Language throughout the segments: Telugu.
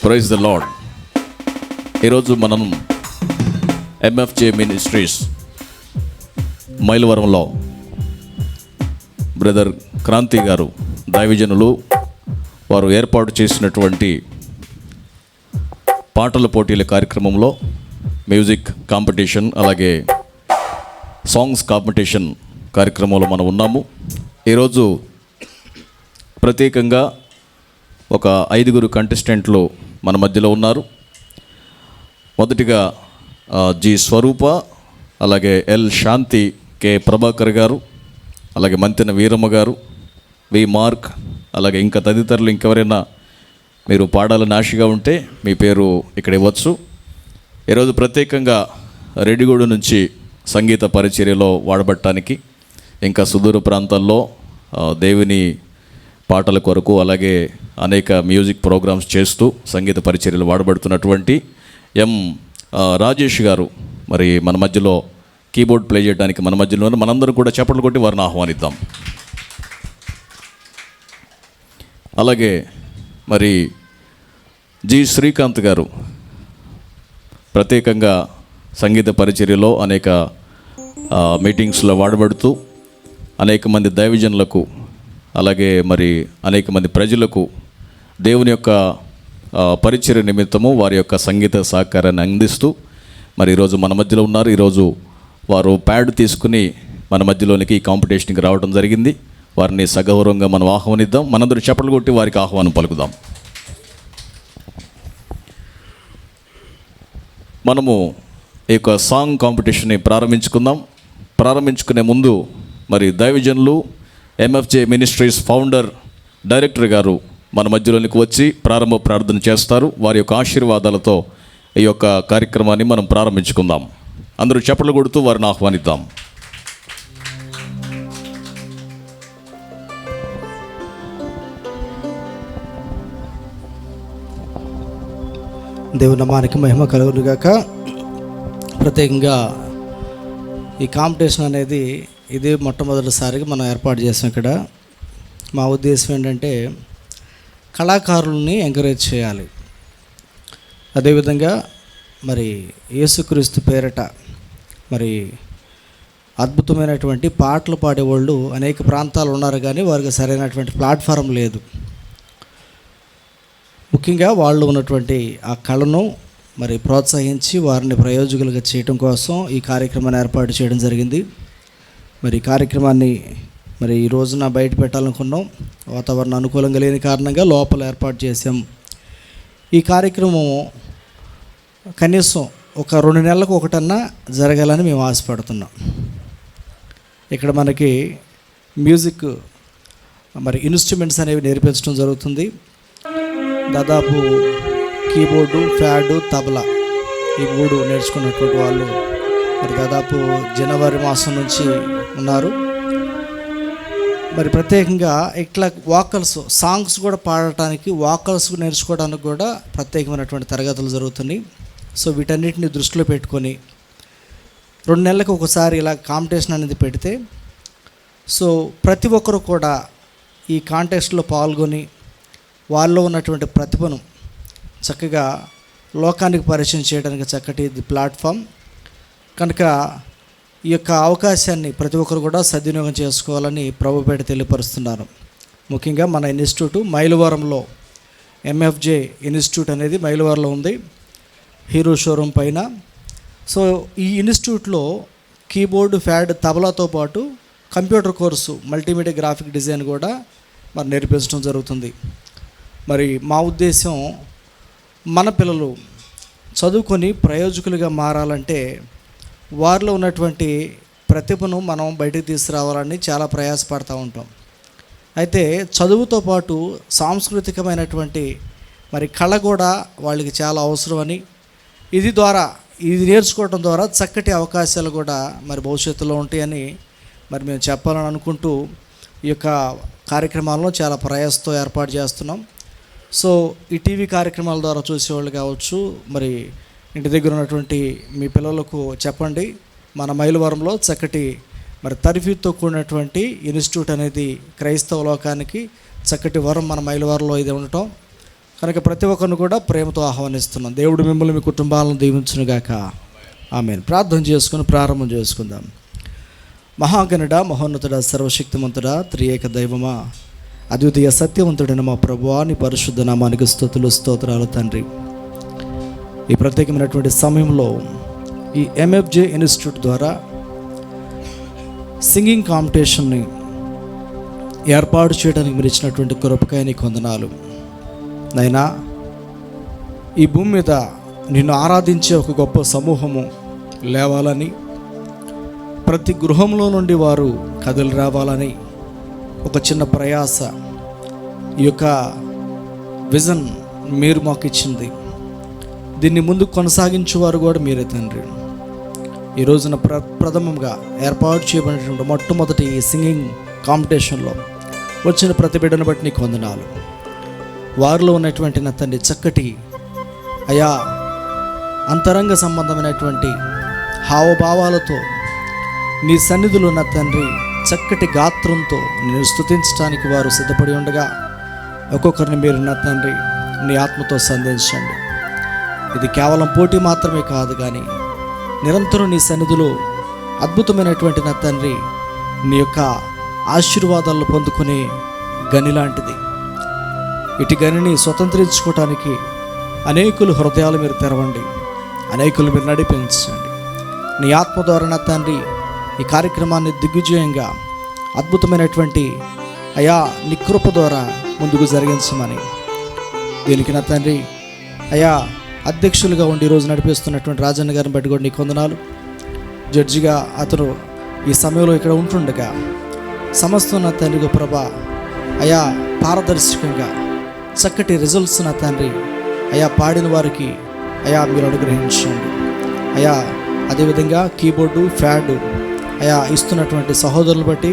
Praise the lord. ఈరోజు మనం ఎంఎఫ్జే మినిస్ట్రీస్ మైలవరంలో బ్రదర్ క్రాంతి గారు దైవజనులు వారు ఏర్పాటు చేసినటువంటి పాటల పోటీల కార్యక్రమంలో మ్యూజిక్ కాంపిటీషన్ అలాగే సాంగ్స్ కాంపిటీషన్ కార్యక్రమంలో మనం ఉన్నాము. ఈరోజు ప్రత్యేకంగా ఒక 5 కంటెస్టెంట్లు మన మధ్యలో ఉన్నారు. మొదటిగా జి స్వరూప, అలాగే ఎల్ శాంతి, కె ప్రభాకర్ గారు, అలాగే మంతెన వీరమ్మ గారు, వి మార్క్, అలాగే ఇంకా తదితరులు ఇంకెవరైనా మీరు పాడాలని ఆశగా ఉంటే మీ పేరు ఇక్కడ ఇవ్వచ్చు. ఈరోజు ప్రత్యేకంగా రెడ్డిగూడ నుంచి సంగీత పరిచర్యలో వాడబట్టడానికి, ఇంకా సుదూర ప్రాంతాల్లో దేవుని పాటల కొరకు అలాగే అనేక మ్యూజిక్ ప్రోగ్రామ్స్ చేస్తూ సంగీత పరిచర్యలు వాడబడుతున్నటువంటి ఎం రాజేష్ గారు మరి మన మధ్యలో కీబోర్డ్ ప్లే చేయడానికి మన మధ్యలో మనందరం కూడా చప్పట్లు కొట్టి వారిని ఆహ్వానిద్దాం. అలాగే మరి జి శ్రీకాంత్ గారు ప్రత్యేకంగా సంగీత పరిచర్యలో అనేక మీటింగ్స్లో వాడబడుతూ అనేక మంది దైవజనులకు అలాగే మరి అనేక మంది ప్రజలకు దేవుని యొక్క పరిచర్య నిమిత్తము వారి యొక్క సంగీత సహకారాన్ని అందిస్తూ మరి ఈరోజు మన మధ్యలో ఉన్నారు. ఈరోజు వారు ప్యాడ్ తీసుకుని మన మధ్యలోనికి ఈ కాంపిటీషన్కి రావడం జరిగింది. వారిని సగౌరవంగా మనం ఆహ్వానిద్దాం. మనందరూ చప్పట్లు కొట్టి వారికి ఆహ్వానం పలుకుదాం. మనము ఈ యొక్క సాంగ్ కాంపిటీషన్ని ప్రారంభించుకునే ముందు మరి దైవజనులు ఎంఎఫ్జే మినిస్ట్రీస్ ఫౌండర్ డైరెక్టర్ గారు మన మధ్యలోనికి వచ్చి ప్రారంభ ప్రార్థన చేస్తారు. వారి యొక్క ఆశీర్వాదాలతో ఈ యొక్క కార్యక్రమాన్ని మనం ప్రారంభించుకుందాం. అందరూ చప్పట్లు కొడుతూ వారిని ఆహ్వానిద్దాం. దేవుని నామానికి మహిమ కలుగును గాక. ప్రత్యేకంగా ఈ కాంపిటీషన్ అనేది ఇది మొట్టమొదటిసారిగా మనం ఏర్పాటు చేసాం. ఇక్కడ మా ఉద్దేశం ఏంటంటే కళాకారుల్ని ఎంకరేజ్ చేయాలి. అదేవిధంగా మరి యేసుక్రీస్తు పేరిట మరి అద్భుతమైనటువంటి పాటలు పాడేవాళ్ళు అనేక ప్రాంతాలు ఉన్నారు, కానీ వారికి సరైనటువంటి ప్లాట్ఫారం లేదు. ముఖ్యంగా వాళ్ళు ఉన్నటువంటి ఆ కళను మరి ప్రోత్సహించి వారిని ప్రయోజకులుగా చేయడం కోసం ఈ కార్యక్రమాన్ని ఏర్పాటు చేయడం జరిగింది. మరి ఈ కార్యక్రమాన్ని మరి ఈ రోజున బయట పెట్టాలనుకున్నాం. వాతావరణం అనుకూలంగా లేని కారణంగా లోపల ఏర్పాటు చేసాం. ఈ కార్యక్రమం కనీసం ఒక 2 నెలలకు ఒకటన్నా జరగాలని మేము ఆశపడుతున్నాం. ఇక్కడ మనకి మ్యూజిక్ మరి ఇన్స్ట్రుమెంట్స్ అనేవి నేర్పించడం జరుగుతుంది. దాదాపు కీబోర్డు, ప్యాడు, తబలా ఈ 3 నేర్చుకున్నటువంటి వాళ్ళు మరి దాదాపు జనవరి మాసం నుంచి ఉన్నారు. మరి ప్రత్యేకంగా ఇట్లా వాకల్స్ సాంగ్స్ కూడా పాడటానికి, వాకల్స్ నేర్చుకోవడానికి కూడా ప్రత్యేకమైనటువంటి తరగతులు జరుగుతున్నాయి. సో వీటన్నిటిని దృష్టిలో పెట్టుకొని 2 నెలలకు ఒకసారి ఇలా కాంపిటీషన్ అనేది పెడితే సో ప్రతి ఒక్కరు కూడా ఈ కాంటెస్ట్లో పాల్గొని వాళ్ళలో ఉన్నటువంటి ప్రతిభను చక్కగా లోకానికి పరిచయం చేయడానికి చక్కటి ప్లాట్ఫామ్ కనుక ఈ యొక్క అవకాశాన్ని ప్రతి ఒక్కరు కూడా సద్వినియోగం చేసుకోవాలని ప్రభుపేట తెలియపరుస్తున్నారు. ముఖ్యంగా మన ఇన్స్టిట్యూట్ మైలవరంలో ఎంఎఫ్జే ఇన్స్టిట్యూట్ అనేది మైలవరంలో ఉంది, హీరో షోరూమ్ పైన. సో ఈ ఇన్స్టిట్యూట్లో కీబోర్డు, ప్యాడ్, తబలాతో పాటు computer course multimedia graphic design కూడా మరి నేర్పించడం జరుగుతుంది. మరి మా ఉద్దేశం మన పిల్లలు చదువుకొని ప్రయోజకులుగా మారాలంటే వారిలో ఉన్నటువంటి ప్రతిభను మనం బయటకు తీసుకురావాలని చాలా ప్రయాసపడుతూ ఉంటాం. అయితే చదువుతో పాటు సాంస్కృతికమైనటువంటి మరి కళ కూడా వాళ్ళకి చాలా అవసరమని, ఇది నేర్చుకోవడం ద్వారా చక్కటి అవకాశాలు కూడా మరి భవిష్యత్తులో ఉంటాయని మరి మేము చెప్పాలని అనుకుంటూ ఈ యొక్క కార్యక్రమాలను చాలా ప్రయాసతో ఏర్పాటు చేస్తున్నాం. సో ఈ టీవీ కార్యక్రమాల ద్వారా చూసేవాళ్ళు కావచ్చు, మరి ఇంటి దగ్గర ఉన్నటువంటి మీ పిల్లలకు చెప్పండి, మన మైలవరంలో చక్కటి మరి తరఫీతో కూడినటువంటి ఇన్స్టిట్యూట్ అనేది క్రైస్తవ లోకానికి చక్కటి వరం మన మైలవరంలో ఇది ఉండటం. కనుక ప్రతి ఒక్కరిని కూడా ప్రేమతో ఆహ్వానిస్తున్నాం. దేవుడు మిమ్మల్ని మీ కుటుంబాలను దీవించునుగాక. ఆమేన్. ప్రార్థన చేసుకుని ప్రారంభం చేసుకుందాం. మహాగణుడ, మహోన్నతుడ, సర్వశక్తిమంతుడ, త్రియేక దైవమా, అద్వితీయ సత్యవంతుడైన మా ప్రభువా, నీ పరిశుద్ధ నామానికి స్తుతులు స్తోత్రాలు తండ్రి. ఈ ప్రత్యేకమైనటువంటి సమయంలో ఈ ఎంఎఫ్జే ఇన్స్టిట్యూట్ ద్వారా సింగింగ్ కాంపిటీషన్ని ఏర్పాటు చేయడానికి మీరు ఇచ్చినటువంటి కృపకై నీకు వందనాలు నైనా. ఈ భూమి మీద నిన్ను ఆరాధించే ఒక గొప్ప సమూహము లేవాలని, ప్రతి గృహంలో నుండి వారు కదిలి రావాలని ఒక చిన్న ప్రయాస, ఈ యొక్క విజన్ మీరు మాకు ఇచ్చింది. దీన్ని ముందుకు కొనసాగించేవారు కూడా మీరే తండ్రి. ఈ రోజున ప్రథమంగా ఏర్పాటు చేయబడినటువంటి మొట్టమొదటి ఈ సింగింగ్ కాంపిటీషన్లో వచ్చిన ప్రతి బిడ్డను బట్టి నీకు వందనాలు. వారిలో ఉన్నటువంటి నా తండ్రి చక్కటి అయా అంతరంగ సంబంధమైనటువంటి హావభావాలతో నీ సన్నిధిలో నా తండ్రి చక్కటి గాత్రంతో నేను స్తుతించడానికి వారు సిద్ధపడి ఉండగా ఒక్కొక్కరిని మీరు నా తండ్రి నీ ఆత్మతో సంధించండి. ఇది కేవలం పోటీ మాత్రమే కాదు, కానీ నిరంతరం నీ సన్నిధిలో అద్భుతమైనటువంటి నా తండ్రి నీ యొక్క ఆశీర్వాదాలను పొందుకునే గని లాంటిది. ఇటు గనిని స్వతంత్రించుకోవటానికి అనేకులు హృదయాలు మీరు తెరవండి, అనేకులు మీరు నడిపించండి. నీ ఆత్మ ద్వారా నా తండ్రి ఈ కార్యక్రమాన్ని దిగ్విజయంగా అద్భుతమైనటువంటి అయా నీ కృప ద్వారా ముందుకు జరిగించమని, దీనికి నా తండ్రి అయా అధ్యక్షులుగా ఉండి ఈరోజు నడిపిస్తున్నటువంటి రాజన్న గారిని బట్టి కూడా నీకు వందనాలు. జడ్జిగా అతను ఈ సమయంలో ఇక్కడ ఉంటుండగా సమస్తం నా తండ్రి గొప్ప అయా పారదర్శకంగా చక్కటి రిజల్ట్స్ నా తండ్రి అయా పాడిన వారికి అయా మీరు అనుగ్రహించండి. అయా అదేవిధంగా కీబోర్డు, ఫ్యాడ్ అయా ఇస్తున్నటువంటి సహోదరులు బట్టి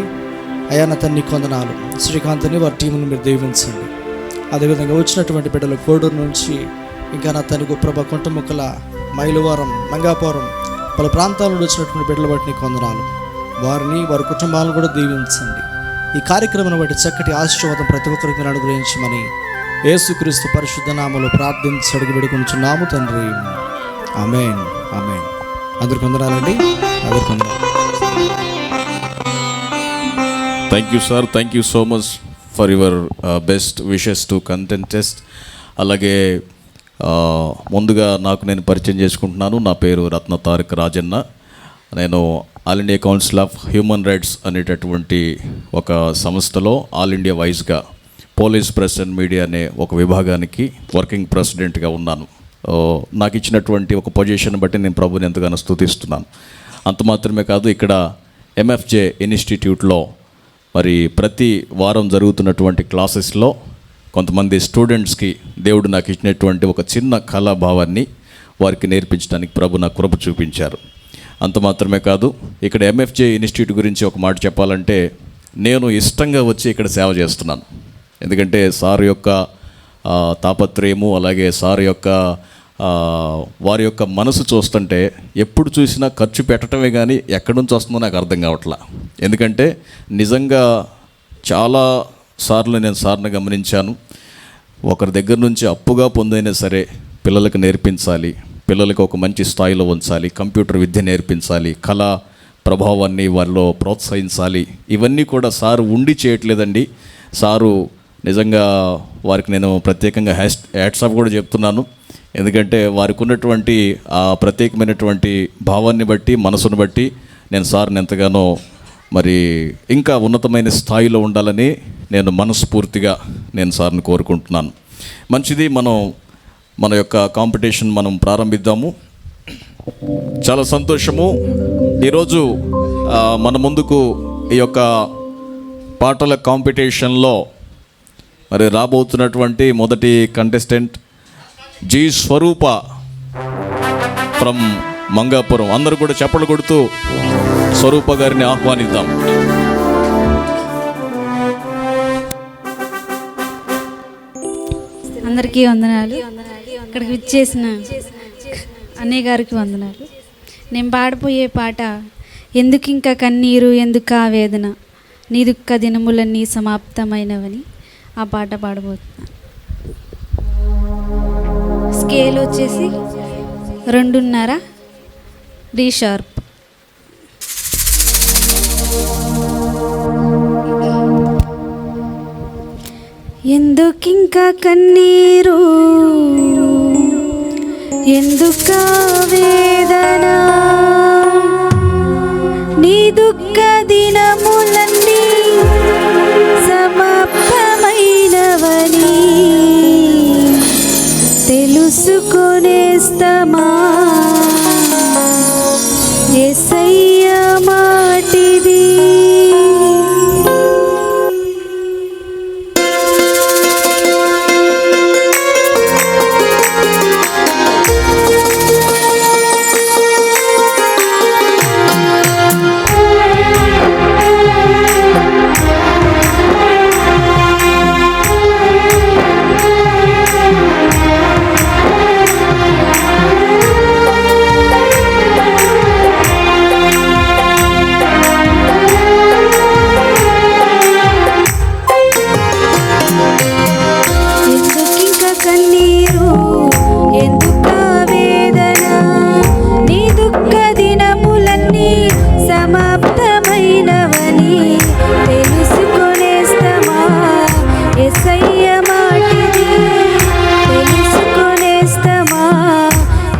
అయా నా తండ్రి నీకు వందనాలు. శ్రీకాంత్ని వారి టీమును మీరు దీవించండి. అదేవిధంగా వచ్చినటువంటి బిడ్డలు కోడూరు నుంచి ఇంకా నా తండ్రి గొప్ప కుంటముక్కల, మైలవరం, మంగాపురం పలు ప్రాంతాల నుండి వచ్చినటువంటి బిడ్డలు బట్టి నీకు వందనాలు. వారిని వారి కుటుంబాలను కూడా దీవించండి. ఈ కార్యక్రమాన్ని బట్టి చక్కటి ఆశీర్వాదం ప్రతి ఒక్కరికి మీరు అనుగ్రహించమని యేసుక్రీస్తు పరిశుద్ధ నామములో ప్రార్థించి అడిగి వేడుకొనుచున్నాము తండ్రి. ఆమేన్, ఆమేన్. అందరికి వందనాలండి. అందరికి వందనాలు. Thank you sir, thank you so much for your best wishes to contest. అలాగే ముందుగా నేను పరిచయం చేసుకుంటున్నాను. నా పేరు రత్న తారక రాజన్న. నేను all India council of human rights అనేటటువంటి ఒక సంస్థలో ఆల్ ఇండియా వైజ్గా పోలీస్, ప్రెస్ అండ్ మీడియా అనే ఒక విభాగానికి వర్కింగ్ ప్రెసిడెంట్గా ఉన్నాను. నాకు ఇచ్చినటువంటి ఒక పొజిషన్ బట్టి నేను ప్రభుని ఎంతగానో స్తుతిస్తున్నాను. అంత మాత్రమే కాదు, ఇక్కడ ఎంఎఫ్జే ఇన్స్టిట్యూట్లో మరి ప్రతి వారం జరుగుతున్నటువంటి క్లాసెస్లో కొంతమంది స్టూడెంట్స్కి దేవుడు నాకు ఇచ్చినటువంటి ఒక చిన్న కళాభావాన్ని వారికి నేర్పించడానికి ప్రభు నాకు కృప చూపించారు. అంత మాత్రమే కాదు, ఇక్కడ ఎంఎఫ్జే ఇన్స్టిట్యూట్ గురించి ఒక మాట చెప్పాలంటే, నేను ఇష్టంగా వచ్చి ఇక్కడ సేవ చేస్తున్నాను. ఎందుకంటే సార్ యొక్క తాపత్రయము, అలాగే సార్ యొక్క వారి యొక్క మనసు చూస్తుంటే ఎప్పుడు చూసినా ఖర్చు పెట్టడమే కానీ ఎక్కడి నుంచి వస్తుందో నాకు అర్థం కావట్లా. ఎందుకంటే నిజంగా చాలా సార్లు నేను సార్ని గమనించాను. ఒకరి దగ్గర నుంచి అప్పుగా పొందైనా సరే పిల్లలకు నేర్పించాలి, పిల్లలకు ఒక మంచి స్థాయిలో ఉంచాలి, కంప్యూటర్ విద్య నేర్పించాలి, కళా ప్రభావాన్ని వారిలో ప్రోత్సహించాలి. ఇవన్నీ కూడా సారు ఉండి చేయట్లేదండి. సారు నిజంగా వారికి నేను ప్రత్యేకంగా హ్యాట్స్ ఆఫ్ కూడా చెప్తున్నాను. ఎందుకంటే వారికి ఉన్నటువంటి ఆ ప్రత్యేకమైనటువంటి భావాన్ని బట్టి, మనసును బట్టి నేను సార్ని ఎంతగానో మరి ఇంకా ఉన్నతమైన స్థాయిలో ఉండాలని నేను మనస్ఫూర్తిగా నేను సార్ని కోరుకుంటున్నాను. మంచిది, మన యొక్క కాంపిటీషన్ మనం ప్రారంభిద్దాము. చాలా సంతోషము. ఈరోజు మన ముందుకు ఈ యొక్క పాటల కాంపిటీషన్లో మరి రాబోతున్నటువంటి మొదటి contestant G Swaroopa from Mangapuram. అందరూ కూడా చప్పట్లు కొడుతూ స్వరూప గారిని ఆహ్వానిద్దాం. అందరికీ వందనాలు. ఇక్కడికి విచ్చేసిన అన్నయ్య గారికి వందనాలు. నేను పాడిపోయే పాట ఎందుకు ఇంకా కన్నీరు ఎందుకు ఆ వేదన నీ దుఃఖ దినములన్నీ సమాప్తమైనవని ఆ పాట పాడబోతున్నాను. స్కేల్ వచ్చేసి 2.5 D షార్ప్. ఎందుకింకా కన్నీరు, ఎందుకా వేదన, నీ దుఃఖ దినములన్నీ సమాప్తమైనవని తెలుసుకొనేస్తమా, యేసయ్య మాటిది.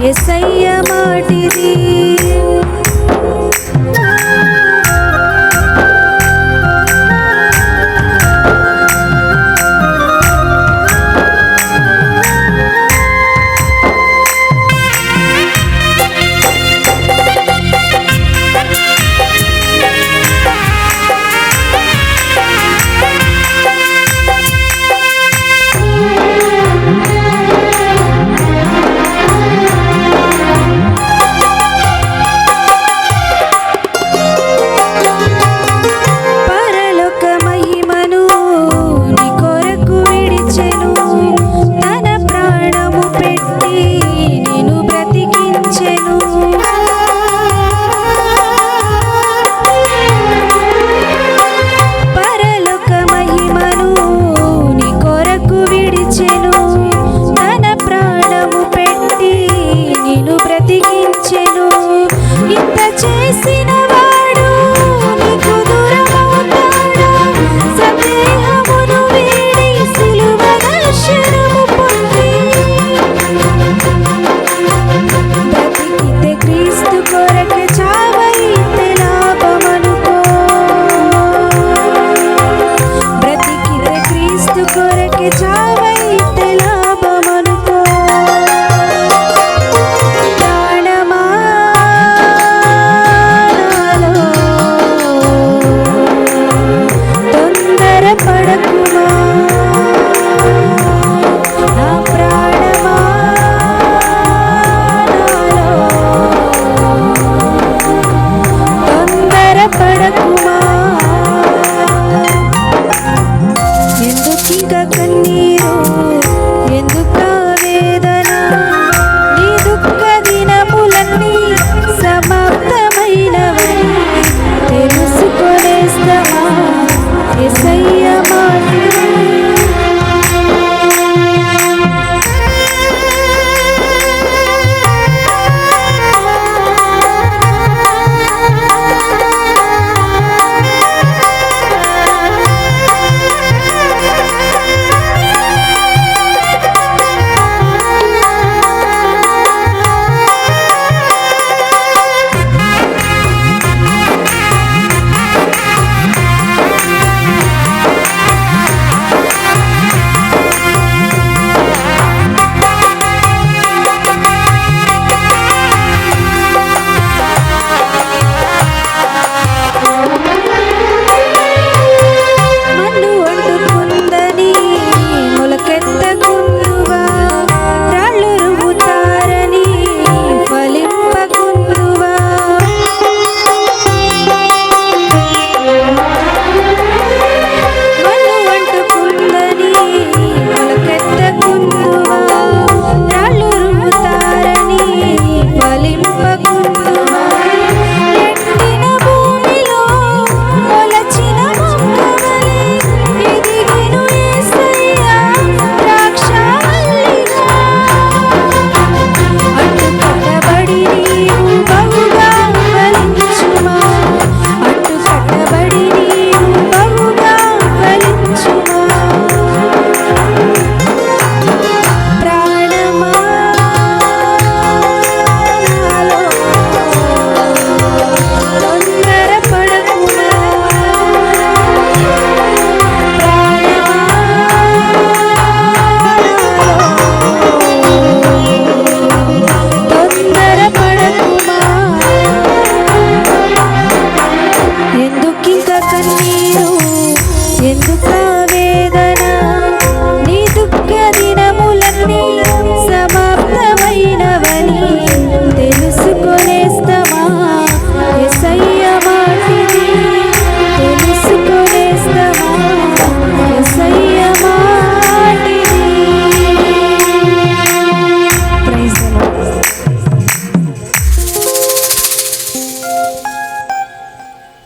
యేసయ్య మాటిది.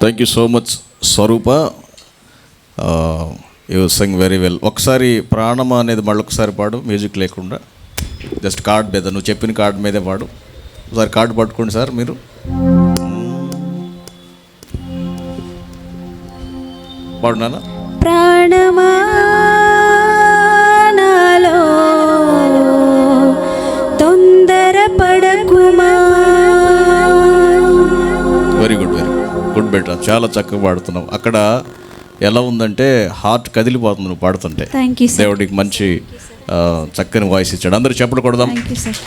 Thank you so much Swarupa. You sing very well. ఒకసారి ప్రాణమా అనేది మళ్ళీ ఒకసారి పాడు, మ్యూజిక్ లేకుండా, జస్ట్ కార్డ్ మీద, నువ్వు చెప్పిన కార్డ్ మీదే పాడు. ఒకసారి కార్డు పట్టుకోండి సార్ మీరు. పాడునానా? ప్రాణమా నాలో తొందరపడకుమా. Very good, very good better. చాలా చక్కగా పాడుతున్నావు. అక్కడ ఎలా ఉందంటే హార్ట్ కదిలిపోతుంది నువ్వు పాడుతుంటే. Thank you sir. దేవుడికి మంచి చక్కని వాయిస్ ఇచ్చాడు. అందరూ చెప్పలు కొడదాం. Thank you sir.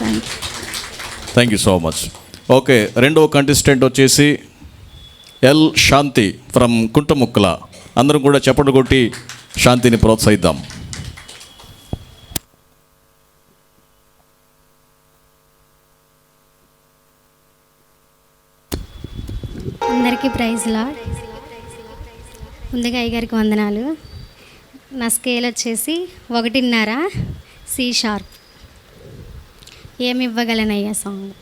Thank you so much. Okay, రెండవ కంటెస్టెంట్ వచ్చేసి ఎల్ శాంతి ఫ్రమ్ కుంటముక్కల. అందరం కూడా చప్పట్లు కొట్టి శాంతిని ప్రోత్సహిద్దాం. అందరికీ ప్రైజ్ లార్డ్. ముందుగా అయ్యగారికి వందనాలు. నా స్కేల్ వచ్చేసి 1.5 C#. ఏమి ఇవ్వగలనయ్యా సాంగ్.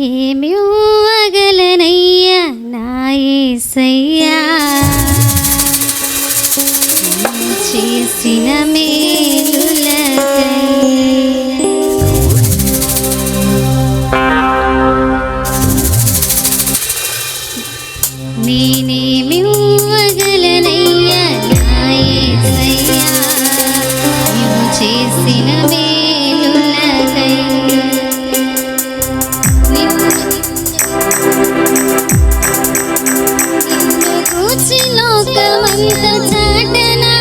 ఏమి ఇవ్వగలనయ్యా నా యేసయ్యా, చేసిన మేలులకై. నేనేమి ఇవ్వగలనయ్యా నా యేసయ్యా, నీవు చేసిన మేలులకై. నిన్ను గూర్చి లోకమంత చాటనా,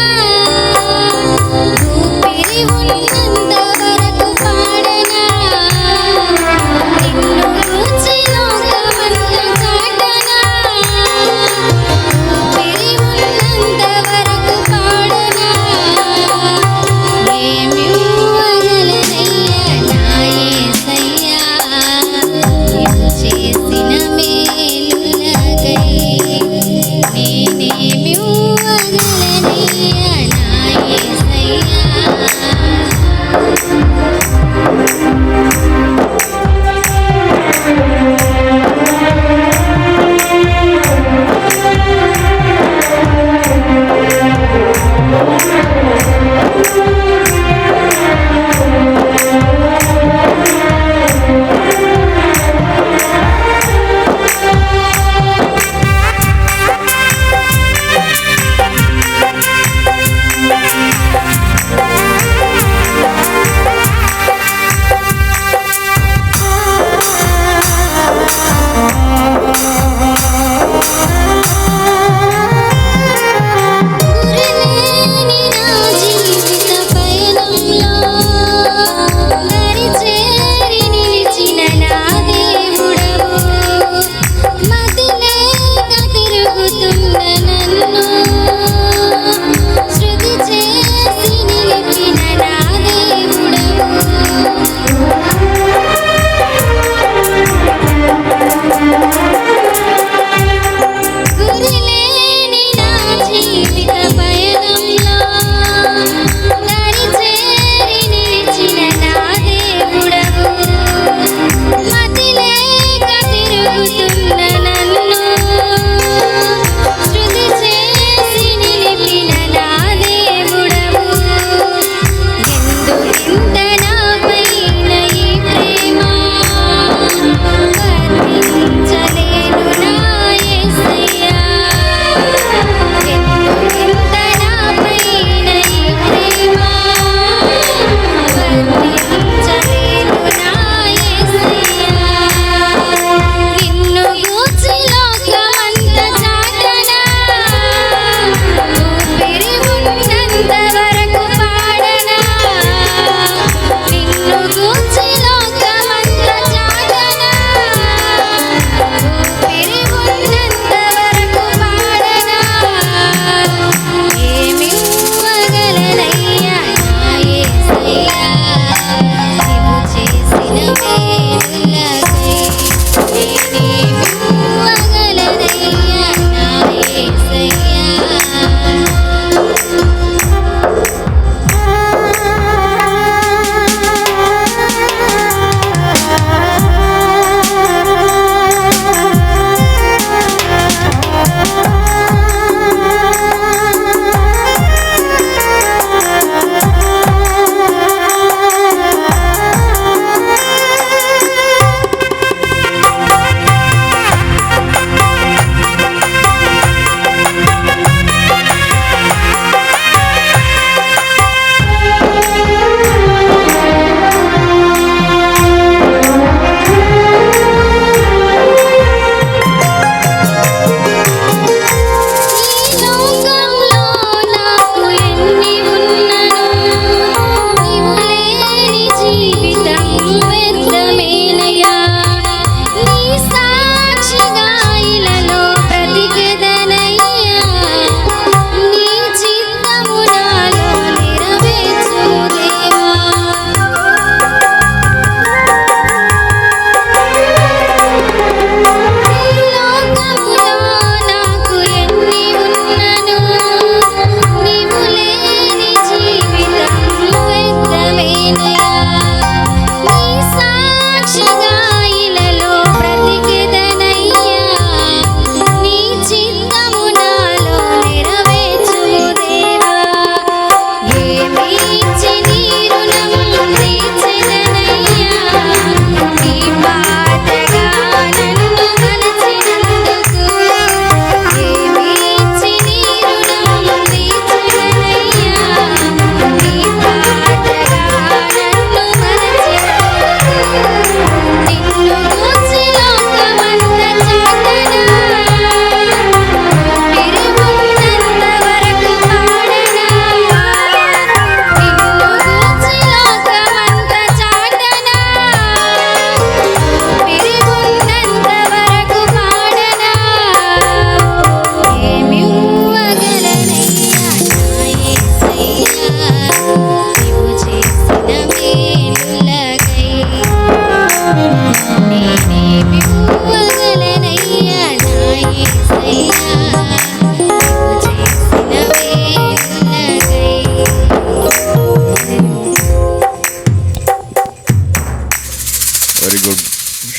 వెరీ గుడ్.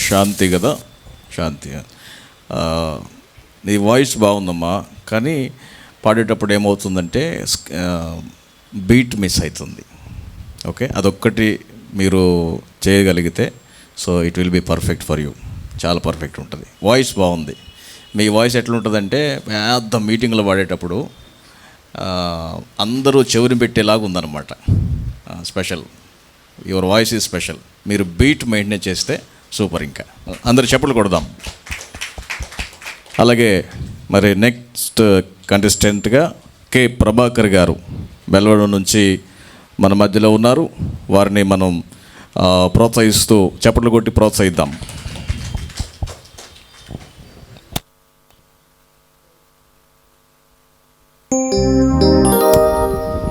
శాంతి కదా, శాంతి. నీ వాయిస్ బాగుందమ్మా, కానీ పాడేటప్పుడు ఏమవుతుందంటే బీట్ మిస్ అవుతుంది. ఓకే, అదొక్కటి మీరు చేయగలిగితే so it will be perfect for you. చాలా పర్ఫెక్ట్ ఉంటుంది. వాయిస్ బాగుంది. మీ వాయిస్ ఎట్లుంటుందంటే పెద్ద మీటింగ్లో పాడేటప్పుడు అందరూ చెవిని పెట్టేలాగా ఉందన్నమాట. Special. Your voice is special. మీరు బీట్ మెయింటైన్ చేస్తే సూపర్. ఇంకా అందరు చప్పట్లు కొడదాం. అలాగే మరి నెక్స్ట్ కంటెస్టెంట్గా కె ప్రభాకర్ గారు బెల్వడం నుంచి మన మధ్యలో ఉన్నారు. వారిని మనం ప్రోత్సహిస్తూ చప్పట్లు కొట్టి ప్రోత్సహిద్దాం.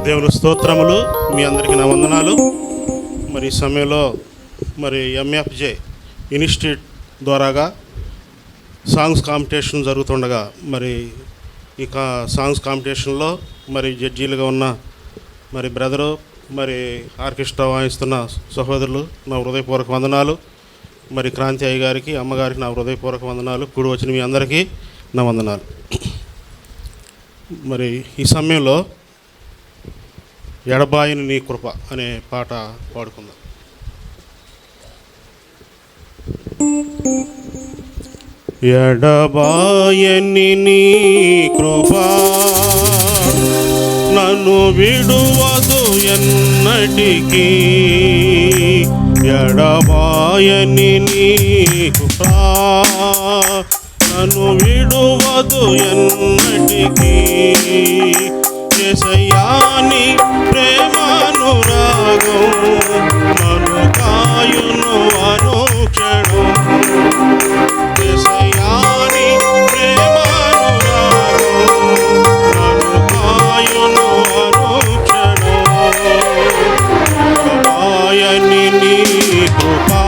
దేవుని స్తోత్రములు. మీ అందరికీ నా వందనాలు. మరి ఈ సమయంలో మరి ఎంఎఫ్జే ఇన్స్టిట్యూట్ ద్వారాగా సాంగ్స్ కాంపిటీషన్ జరుగుతుండగా మరి ఈ సాంగ్స్ కాంపిటీషన్లో మరి జడ్జీలుగా ఉన్న మరి బ్రదరు, మరి ఆర్కెస్ట్రా వాయిస్తున్న సహోదరులు నా హృదయపూర్వక వందనాలు. మరి క్రాంతి అయ్య గారికి, అమ్మగారికి నా హృదయపూర్వక వందనాలు. కూడి వచ్చిన మీ అందరికీ నా వందనాలు. మరి ఈ సమయంలో ఎడబాయని నీ కృప అనే పాట పాడుకుందాం. ఎడబాయని నీ కృప నన్ను విడువదు ఎన్నటికీ, ఎడబాయని నీ కృప నన్ను విడువదు ఎన్నటికీ, యేసయ్యాని ప్రేమానురాగం నన్ను కాయును అనుక్షణం, యేసయ్యాని ప్రేమానురాగం నన్ను కాయును అనుక్షణం, ఆయని నీ కృపా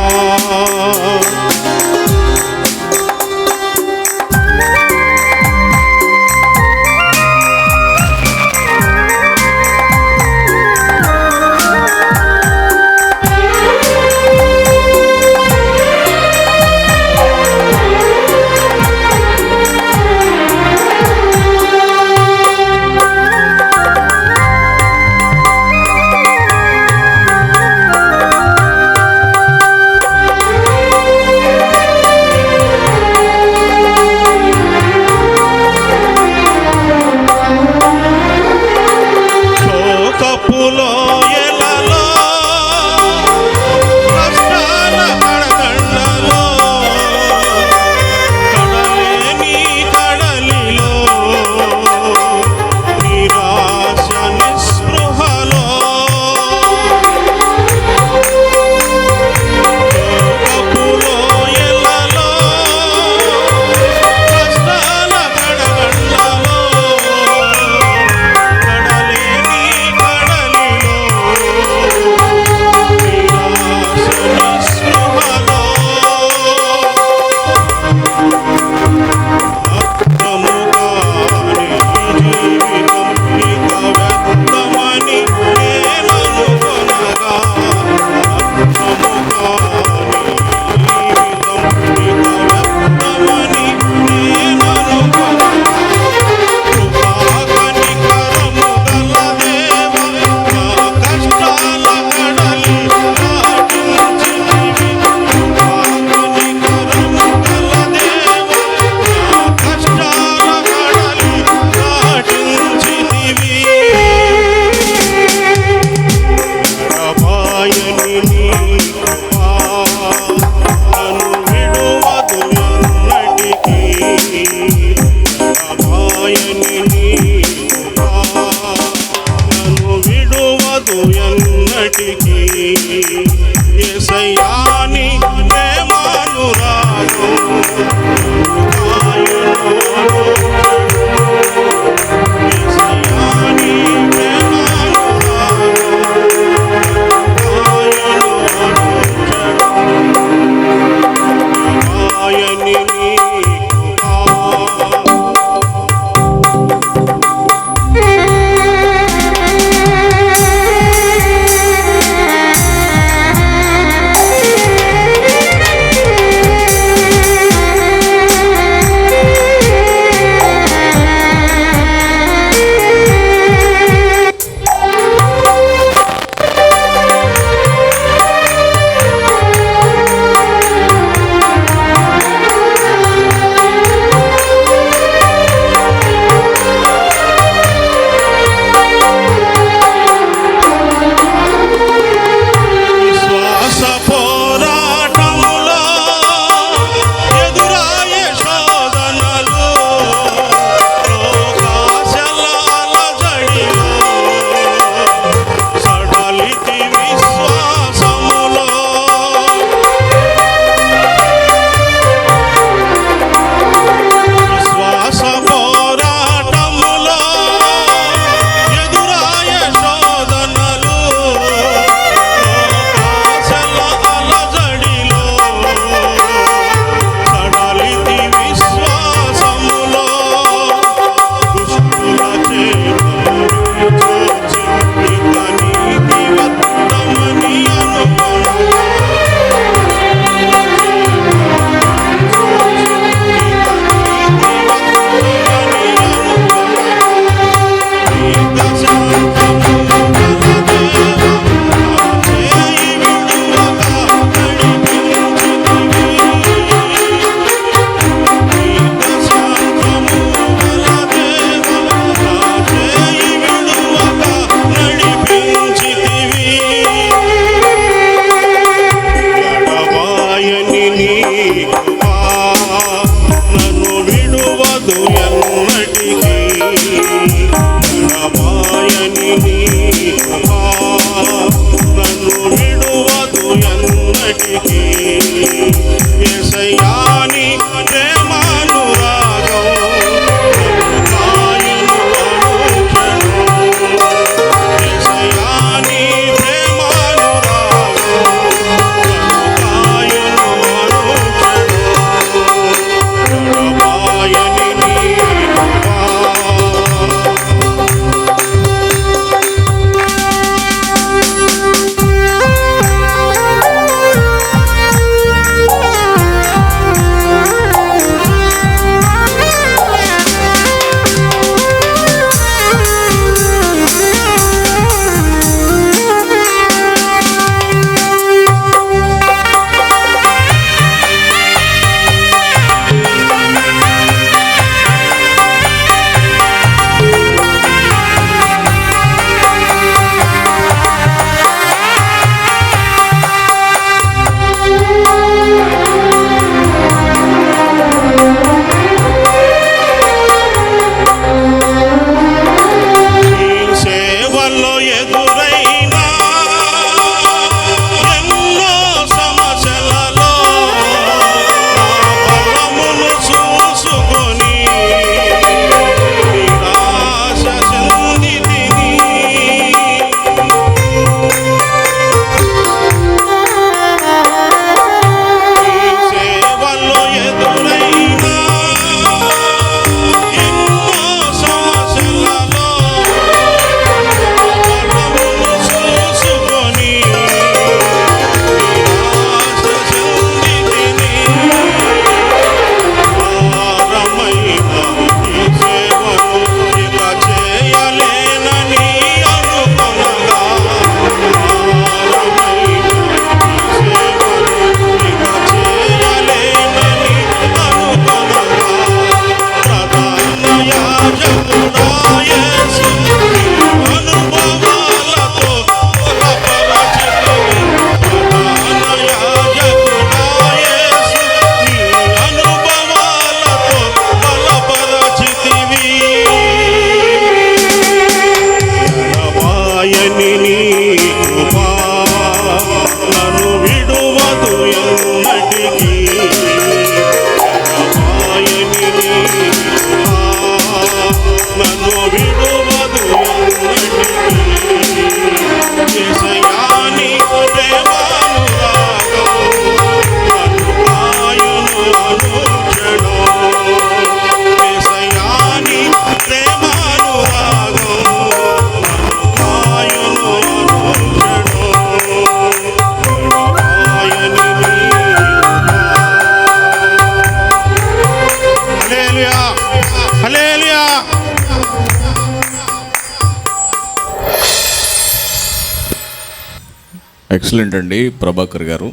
ఎక్సలెంట్ అండి ప్రభాకర్ గారు.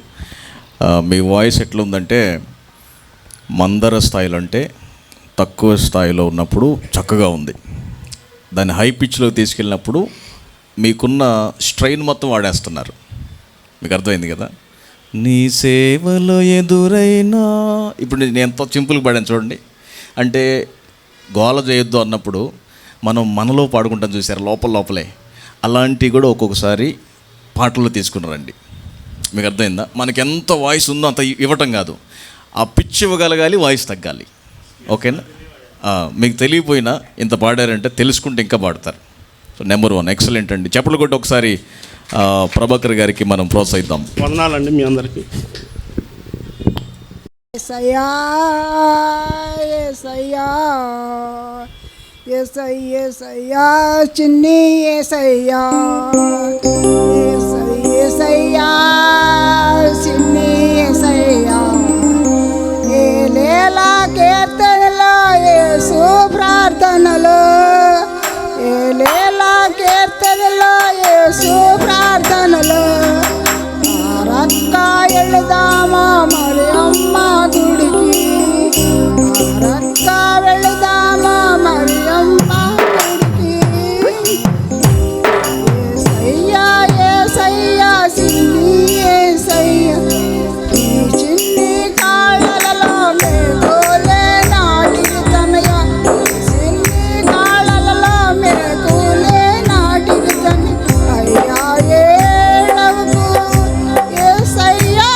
మీ వాయిస్ ఎట్లుందంటే మందర స్థాయిలో అంటే తక్కువ స్థాయిలో ఉన్నప్పుడు చక్కగా ఉంది. దాన్ని హై పిచ్లోకి తీసుకెళ్ళినప్పుడు మీకున్న స్ట్రెయిన్ మొత్తం వాడేస్తున్నారు. మీకు అర్థమైంది కదా. నీ సేవలో ఎదురైనా ఇప్పుడు నేను ఎంతో సింపుల్గా పాడాను చూడండి. అంటే గోల చేయొద్దు అన్నప్పుడు మనం మనలో పాడుకుంటాం చూసారు, లోపలే అలాంటివి కూడా ఒక్కొక్కసారి పాటల్లో తీసుకున్నారండి. మీకు అర్థమైందా. మనకి ఎంత వాయిస్ ఉందో అంత ఇవ్వటం కాదు, ఆ పిచ్ ఇవ్వగలగాలి, వాయిస్ తగ్గాలి. ఓకేనా. మీకు తెలియపోయినా ఇంత పాడారంటే తెలుసుకుంటే ఇంకా పాడతారు. సో నెంబర్ 1 ఎక్సలెంట్ అండి. చెప్పలు కొట్టి ఒకసారి ప్రభాకర్ గారికి మనం ప్రోత్సహిద్దాం. వందనాలండి మీ అందరికీ. యేసయ్యా యేసయ్యా యేసయ్యా చిన్ని యేసయ్యా యేసయ్యా చిన్ని యేసయ్యా ఏలేలా కీర్తనలో యేసు ప్రార్థనలో ఏలేలా కీర్తనలో యేసు ప్రార్థనలో రక్క వెళదామా మరి అమ్మ గుడికి రక్క వెళదామా మరి అమ్మ గుడికి యేసయ్యా యేసయ్యా చిన్ని యేసయ్యా ఈ చిన్ని కాళ్ళలో మేకులే నాటికి తనయ చిన్ని కాళ్ళలో మేకులే నాటికి తన అయ్యా ఏడవకు యేసయ్యా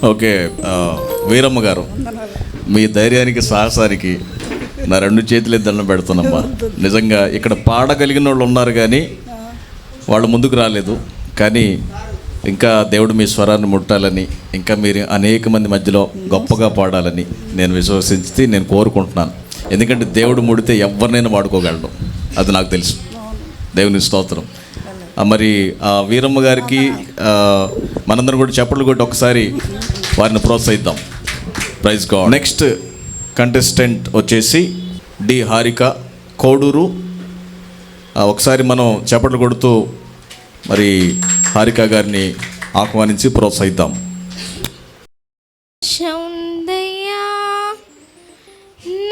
ఓకే, వీరమ్మ గారు, మీ ధైర్యానికి సాహసానికి నా 2 చేతులు దండం పెడుతున్నామ్మా. నిజంగా ఇక్కడ పాడగలిగిన వాళ్ళు ఉన్నారు కానీ వాళ్ళు ముందుకు రాలేదు. కానీ ఇంకా దేవుడు మీ స్వరాన్ని ముట్టాలని, ఇంకా మీరు అనేక మంది మధ్యలో గొప్పగా పాడాలని నేను విశ్వసించి నేను కోరుకుంటున్నాను. ఎందుకంటే దేవుడు ముడితే ఎవరినైనా వాడుకోగలడు, అది నాకు తెలుసు. దేవుని స్తోత్రం. మరి వీరమ్మ గారికి మనందరం కూడా చప్పట్లు కొట్టి ఒకసారి వారిని ప్రోత్సహిద్దాం. Praise God. నెక్స్ట్ కంటెస్టెంట్ వచ్చేసి డి హారిక, కోడూరు. ఒకసారి మనం చప్పట్లు కొడుతూ మరి హారిక గారిని ఆహ్వానించి ప్రోత్సహిద్దాం. శౌందయ్యా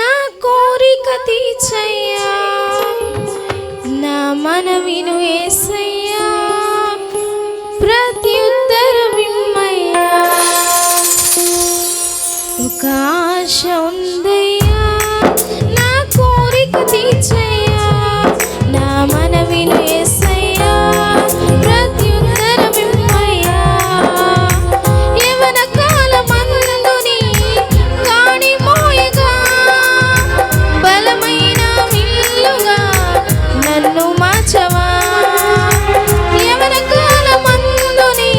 నా కోరిక తీర్చయ్యా, నా మనవిను యేసయ్యా, ప్రత్యుత్తరమిమ్మయ్యా. ఒక ఆశ ఉందయ్యా, నా కోరిక తీర్చయ్యా, నా మనవిను యేసయ్యా, ప్రత్యుత్తరమిమ్మయ్యా. యవ్వన కాలమందుని గాడి మోయగా, బలమైన విల్లుగా నన్ను మార్చవా. యవ్వన కాలమందుని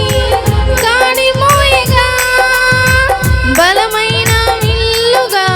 గాడి మోయగా, బలమైన విల్లుగా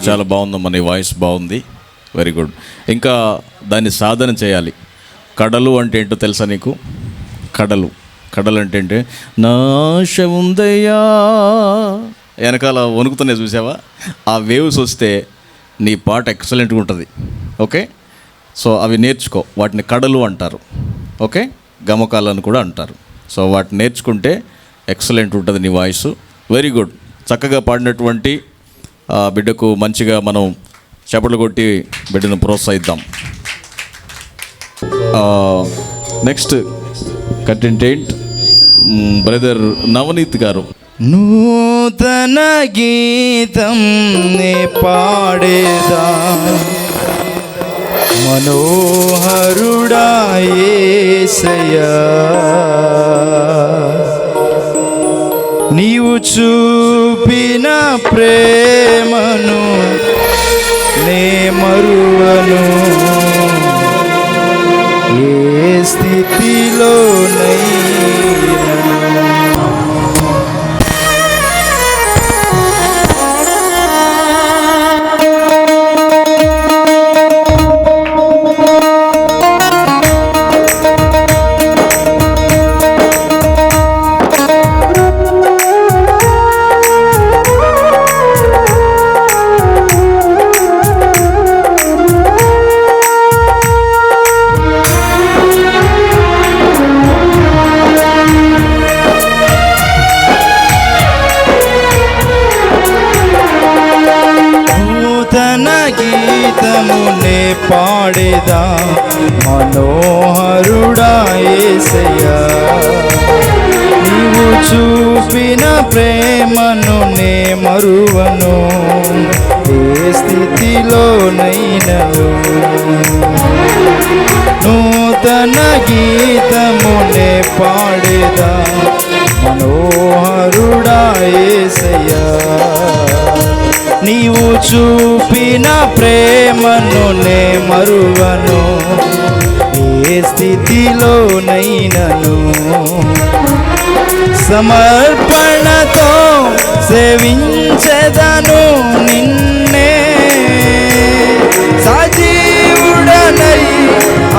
చాలా బాగుందమ్మా, నీ వాయిస్ బాగుంది, వెరీ గుడ్. ఇంకా దాన్ని సాధన చేయాలి. కడలు అంటే ఏంటో తెలుసా నీకు? కడలు అంటే నా ఆశ ఉందయ్యా వెనకాల వణుకుతున్నాయి చూసావా? ఆ వేవ్స్ వస్తే నీ పాట ఎక్సలెంట్గా ఉంటుంది. ఓకే, సో అవి నేర్చుకో, వాటిని కడలు అంటారు. ఓకే, గమకాలను కూడా అంటారు. సో వాటిని నేర్చుకుంటే ఎక్సలెంట్ ఉంటుంది నీ వాయిస్. వెరీ గుడ్, చక్కగా పాడినటువంటి బిడ్డకు మంచిగా మనం చప్పట్లు కొట్టి బిడ్డను ప్రోత్సహిద్దాం. నెక్స్ట్ కంటెంటెంట్ బ్రదర్ నవనీత్ గారు. నూతన గీతం నే పాడేదా మనోహరుడా యేసయ్యా, నీవు చూపిన ప్రేమను నే మరువను, ఏ స్థితిలోనైనా. గీతమునే పాడేదా మనోహరుడా యేసయ్యా, నీవు చూపిన ప్రేమను నే మరువను, ఏ స్థితిలోనైనను. నూతన గీతమునే పాడేదా మనోహరుడా యేసయ్యా, నీవు చూపిన ప్రేమను నే మరువను, ఏ స్థితిలోనైనను. సమర్పణతో సేవించెదను నిన్నే, సజీవుడనై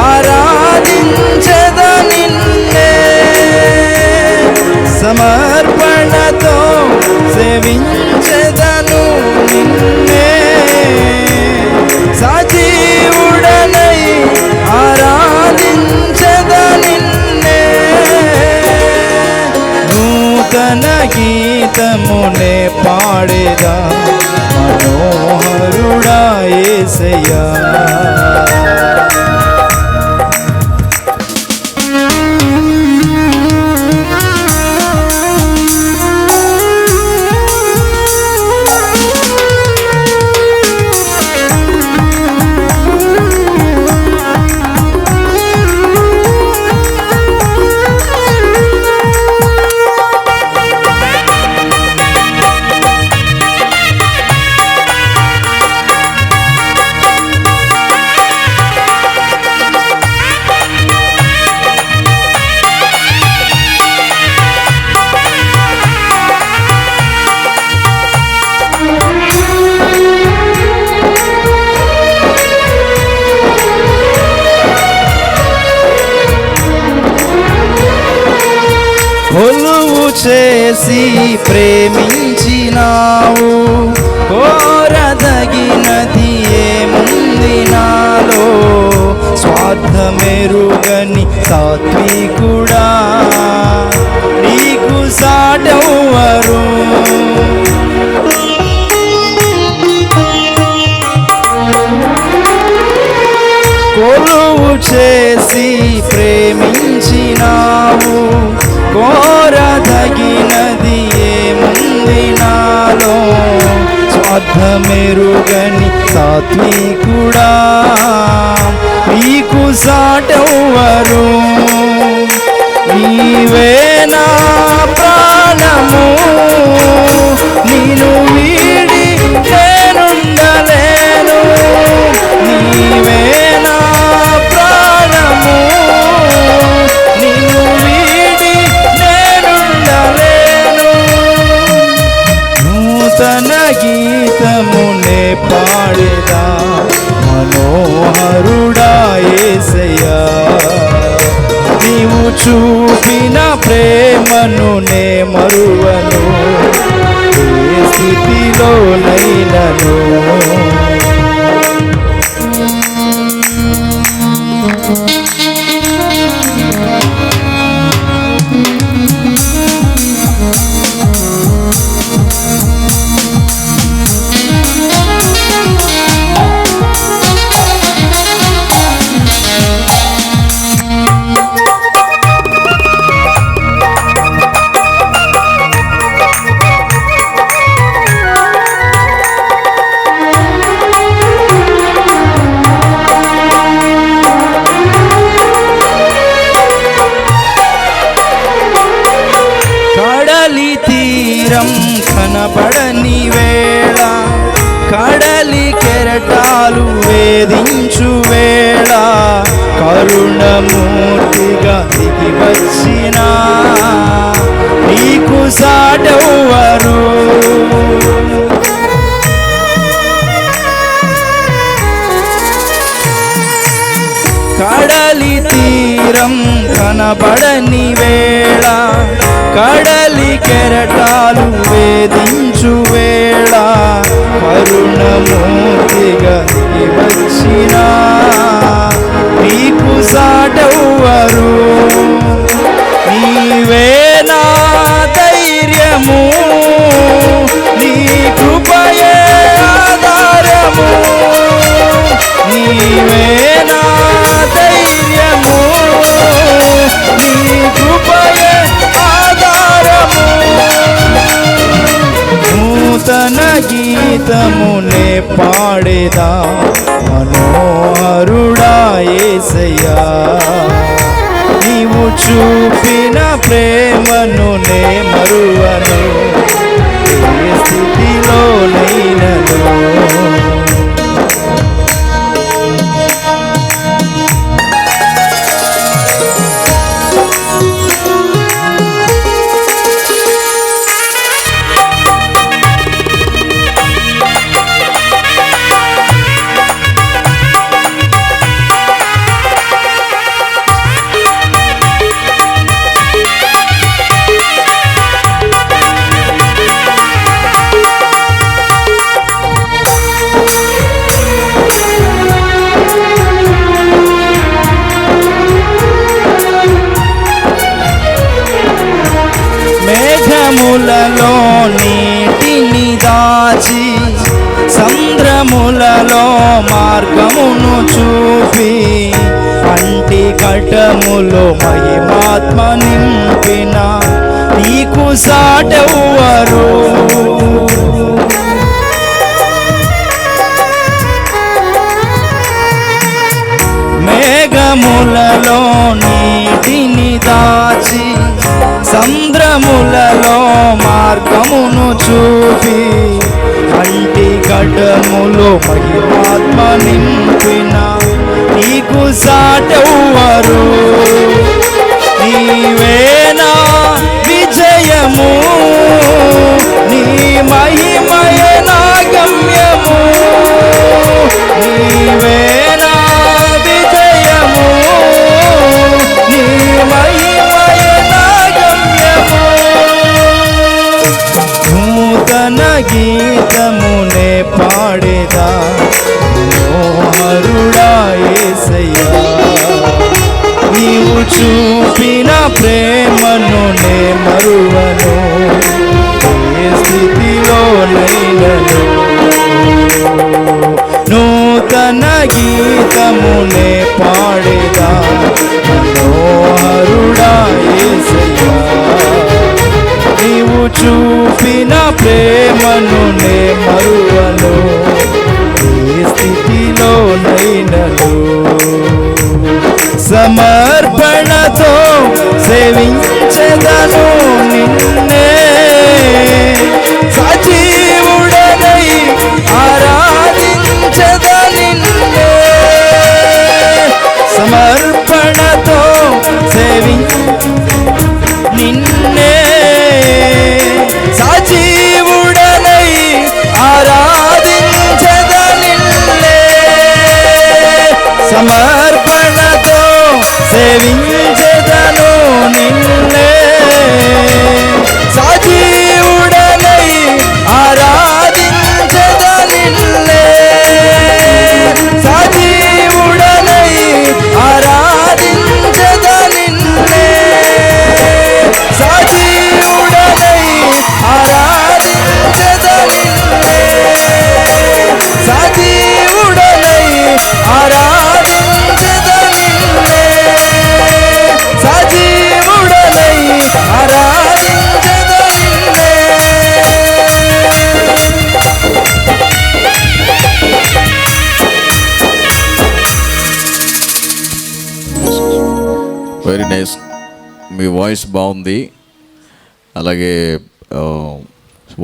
ఆరాధించెద నిన్నే. సమర్పణతో సేవించెదను నిన్నే, సజీవుడనై ఆరాధించెద నిన్నే. నూతన గీతమునే పాడేదా మనోహరుడా యేసయ్యా. కొలువు చేసి ప్రేమించినావు, కోరదగినది ఏముంది నాలో. స్వార్థమెరుగని సాత్వికుడా, నీకు సాటెవ్వరు. కొలువు చేసి ప్రేమించినావు, కోరదగినది ఏముంది నాలో. స్వార్థమెరుగని సాత్వికుడా, నీకు సాటెవ్వరు. నీవే నా ప్రాణము, నిన్ను వీడి నేనుండలేను. నీవే నా ప్రాణము, నిన్ను వీడి నేనుండలేను. నూతన గీతమునే ప్రేమను నే మరువను, ఏ స్థితిలోనైనను. కడలి తీరం కనబడని వేళ, కడలి కెరటాలు వేధించు వేళ, కరుణమూర్తిగా దిగి వచ్చిన నీకు సాటెవ్వరు. కడలి తీరం కనబడని వేళ, కడలి కెరటాలు వేధించు వేళ, కరుణమూర్తిగా దిగి వచ్చిన నీకు సాటెవ్వరు. నీవే నా ధైర్యము, నీ కృపయే ఆధారము. నీవే నా ధైర్యము, నీ కృపయే ఆధారము. నూతన గీతమునే పాడేదా మనోహరుడా యేసయ్యా, నీవు చూపిన ప్రేమను నే మరువను, ఏ స్థితిలోనైనను. మేఘములలో నీటిని దాచి, సంద్రములలో మార్గమును చూపి, అంటి ఘటములో మహిమాత్మ నింపిన నీకు సాటెవ్వరు. మేఘములలో నీటిని దాచి, సంద్రములలో మార్గమును చూపి, అంటి ఘటములో మహిమాత్మ నింపిన నీకు సాటెవ్వరు. నీవే నా విజయము, నీ మహిమయే నా గమ్యము. నీవే నా విజయము, నీ మహిమయే నా గమ్యము. నూతన గీతమునే పాడేదా మనోహరుడా యేసయ్యా, నీవు చూపిన ప్రేమను నే మరువను, ఏ స్థితిలోనైనను. నూతన గీతమునే పాడేదా మనోహరుడా యేసయ్యా, నీవు చూపిన ప్రేమను నే మరువను, ఏ స్థితిలోనైనను. సమర్పణతో సేవించెదను నిన్నే, సజీవుడనై ఆరాధించెద నిన్నే. సమర్పణతో నిన్నే, సజీవుడనై ఆరాధించెద నిన్నే. సమర్పణతో వాయిస్ బాగుంది, అలాగే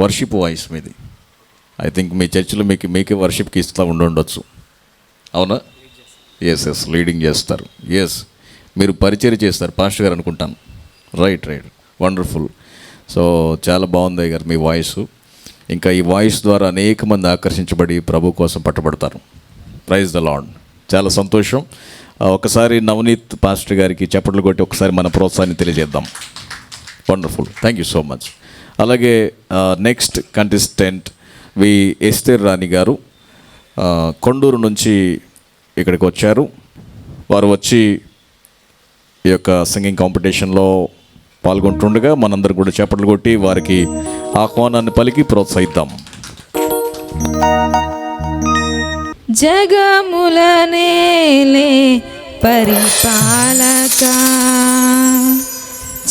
వర్షిప్ వాయిస్ మీది. ఐ థింక్ మీ చర్చిలో మీకే వర్షిప్కి ఇస్తూ ఉండొచ్చు, అవునా? ఎస్ లీడింగ్ చేస్తారు. మీరు పరిచయం చేస్తారు పాస్టర్ గారు అనుకుంటాను. Right wonderful. సో చాలా బాగుంది గారు మీ వాయిస్. ఇంకా ఈ వాయిస్ ద్వారా అనేక మంది ఆకర్షించబడి ప్రభు కోసం పట్టబడతారు. Praise the lord. చాలా సంతోషం. ఒకసారి నవనీత్ పాస్టర్ గారికి చప్పట్లు కొట్టి ఒకసారి మన ప్రోత్సాహాన్ని తెలియజేద్దాం. Wonderful, thank you so much. అలాగే next contestant V Esther Rani గారు కొండూరు నుంచి ఇక్కడికి వచ్చారు. వారు వచ్చి ఈ యొక్క సింగింగ్ కాంపిటీషన్లో పాల్గొంటుండగా మనందరూ కూడా చప్పట్లు కొట్టి వారికి ఆహ్వానాన్ని పలికి ప్రోత్సహిద్దాం. జగముల నేలే పరిపాలక,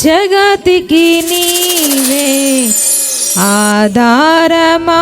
జగతికి నీవే ఆధారమా.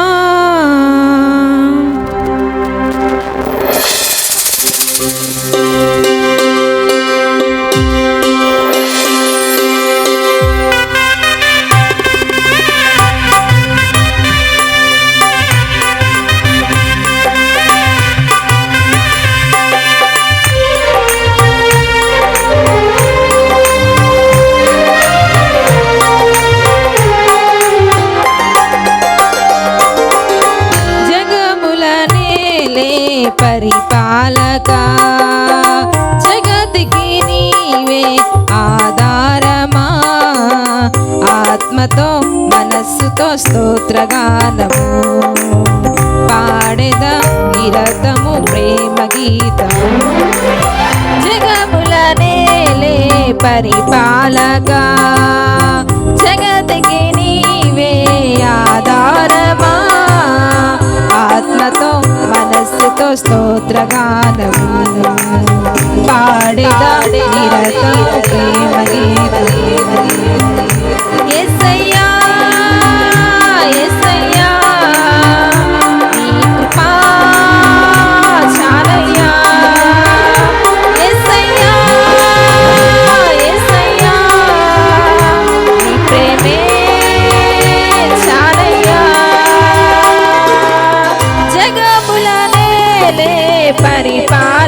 పరిపాలక, జగతికి నీవే ఆధారమా. ఆత్మతో మనస్సుతో స్తోత్రగానము పాడెద నిరతము ప్రేమ గీతము. జగముల నేలే పరిపాలక, జగతికి నీవే ఆధారమా. ఆత్మతో మనస్సుతో స్తోత్రగానము పాడెద నిరతము ప్రేమ గీతము. యేసయ్యా యేసయ్యా నీ కృపా చాలయ్యా. యేసయ్యా యేసయ్యా నీ ప్రేమే చాలయ్యా. జగముల నేలే పరిపాలక,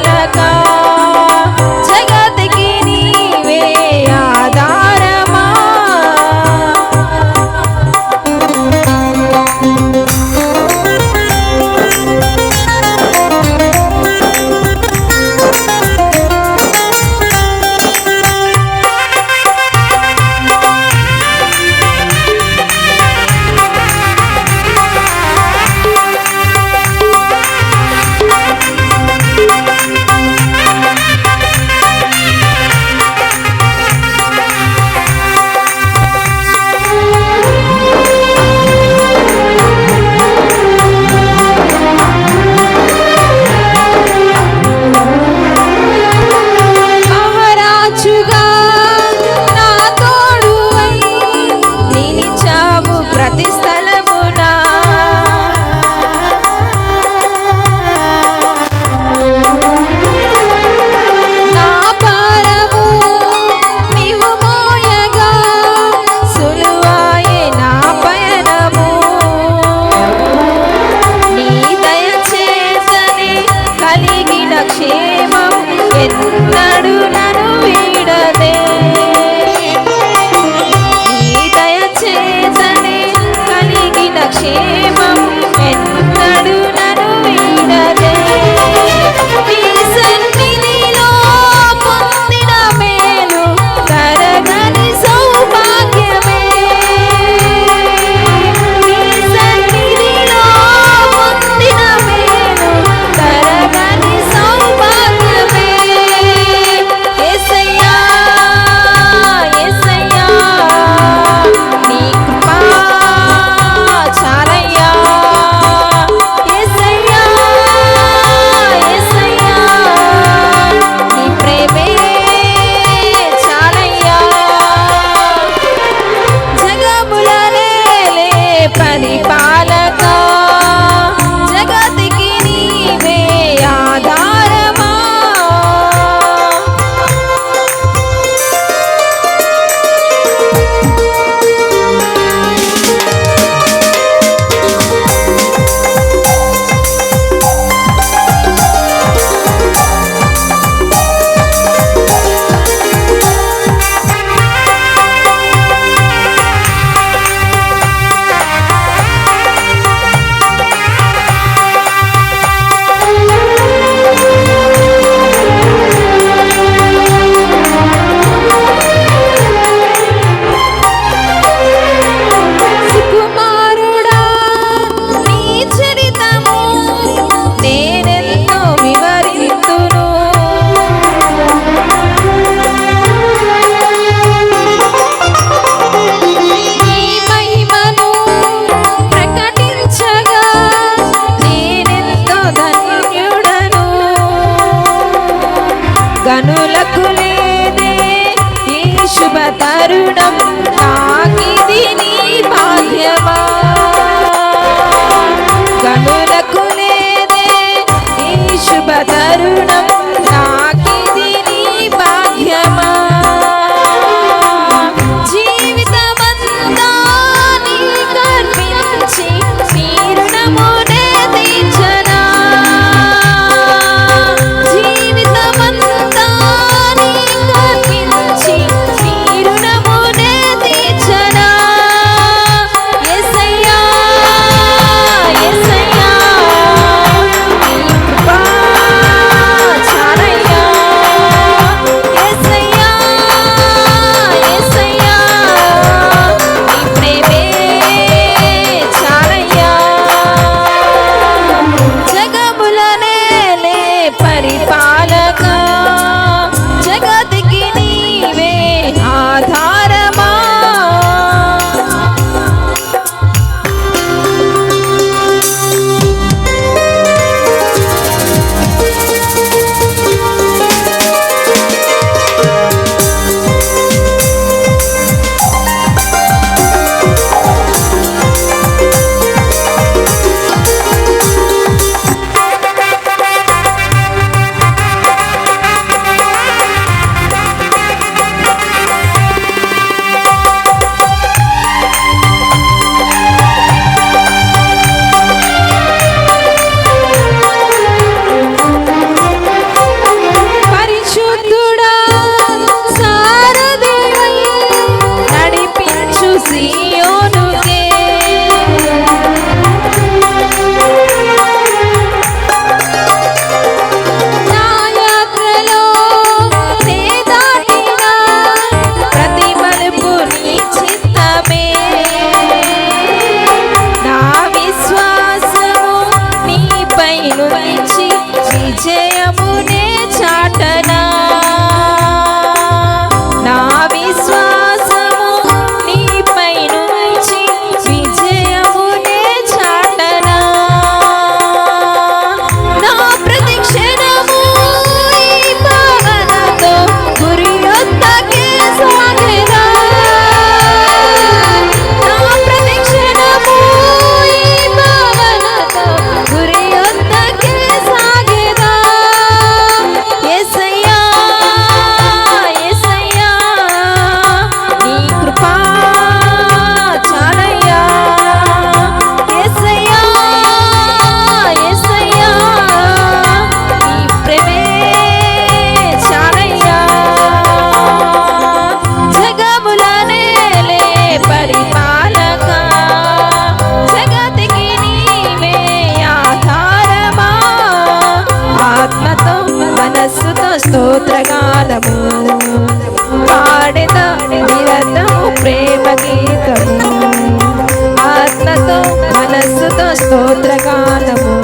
స్తోత్రగానము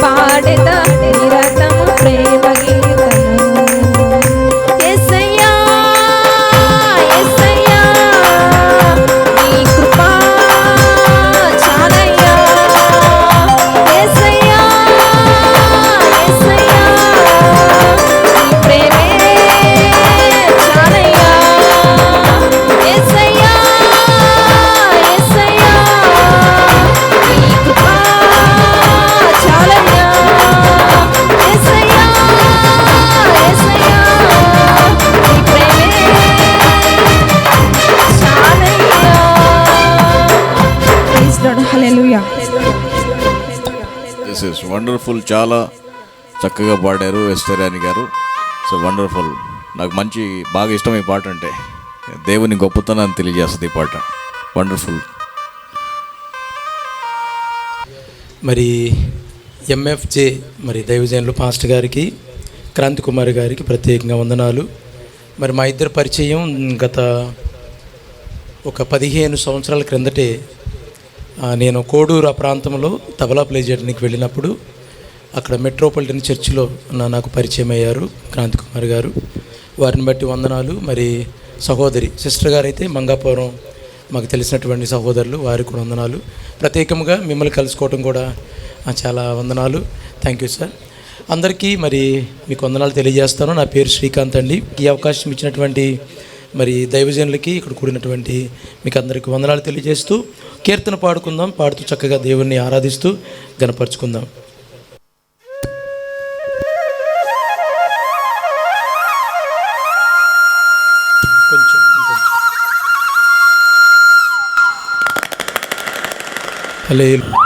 పాడెద నిరతము ప్రేమ గీతము యేసయ్యా యేసయ్యా నీ కృపా చాలయ్యా యేసయ్యా యేసయ్యా నీ ప్రేమే చాలయ్యా యేసయ్యా యేసయ్యా నీ కృపా చాలయ్యా యేసయ్యా యేసయ్యా నీ ప్రేమే చాలయ్యా. Praise Lord. Hallelujah. This is wonderful. చాలా చక్కగా పాడారు ఎస్తేరాని గారు. So wonderful. నాకు బాగా ఇష్టం ఈ పాట అంటే. దేవుని గొప్పతనాన్ని తెలియజేస్తుంది ఈ పాట. వండర్ఫుల్. మరి ఎంఎఫ్జే మరి దైవజనులు పాస్టర్ గారికి, క్రాంతి కుమార్ గారికి ప్రత్యేకంగా వందనాలు. మరి మా ఇద్దరు పరిచయం గత ఒక 15 సంవత్సరాల క్రిందటే నేను కోడూరు ఆ ప్రాంతంలో తబలా ప్లే చేయడానికి వెళ్ళినప్పుడు అక్కడ మెట్రోపాలిటన్ చర్చిలో నాకు పరిచయం అయ్యారు క్రాంతి కుమార్ గారు. వారిని బట్టి వందనాలు. మరి సహోదరి సిస్టర్ గారు అయితే మంగాపురం మాకు తెలిసినటువంటి సహోదరులు, వారికి కూడా వందనాలు. ప్రత్యేకంగా మిమ్మల్ని కలుసుకోవడం కూడా చాలా వందనాలు. Thank you sir. అందరికీ మరి మీకు వందనాలు తెలియజేస్తాను. నా పేరు శ్రీకాంత్ అండి. ఈ అవకాశం ఇచ్చినటువంటి మరి దైవజనులకి, ఇక్కడ కూడినటువంటి మీకు అందరికీ వందనాలు తెలియజేస్తూ కీర్తన పాడుకుందాం. పాడుతూ చక్కగా దేవుణ్ణి ఆరాధిస్తూ గణపరుచుకుందాం. కొంచెం హల్లెలూయా.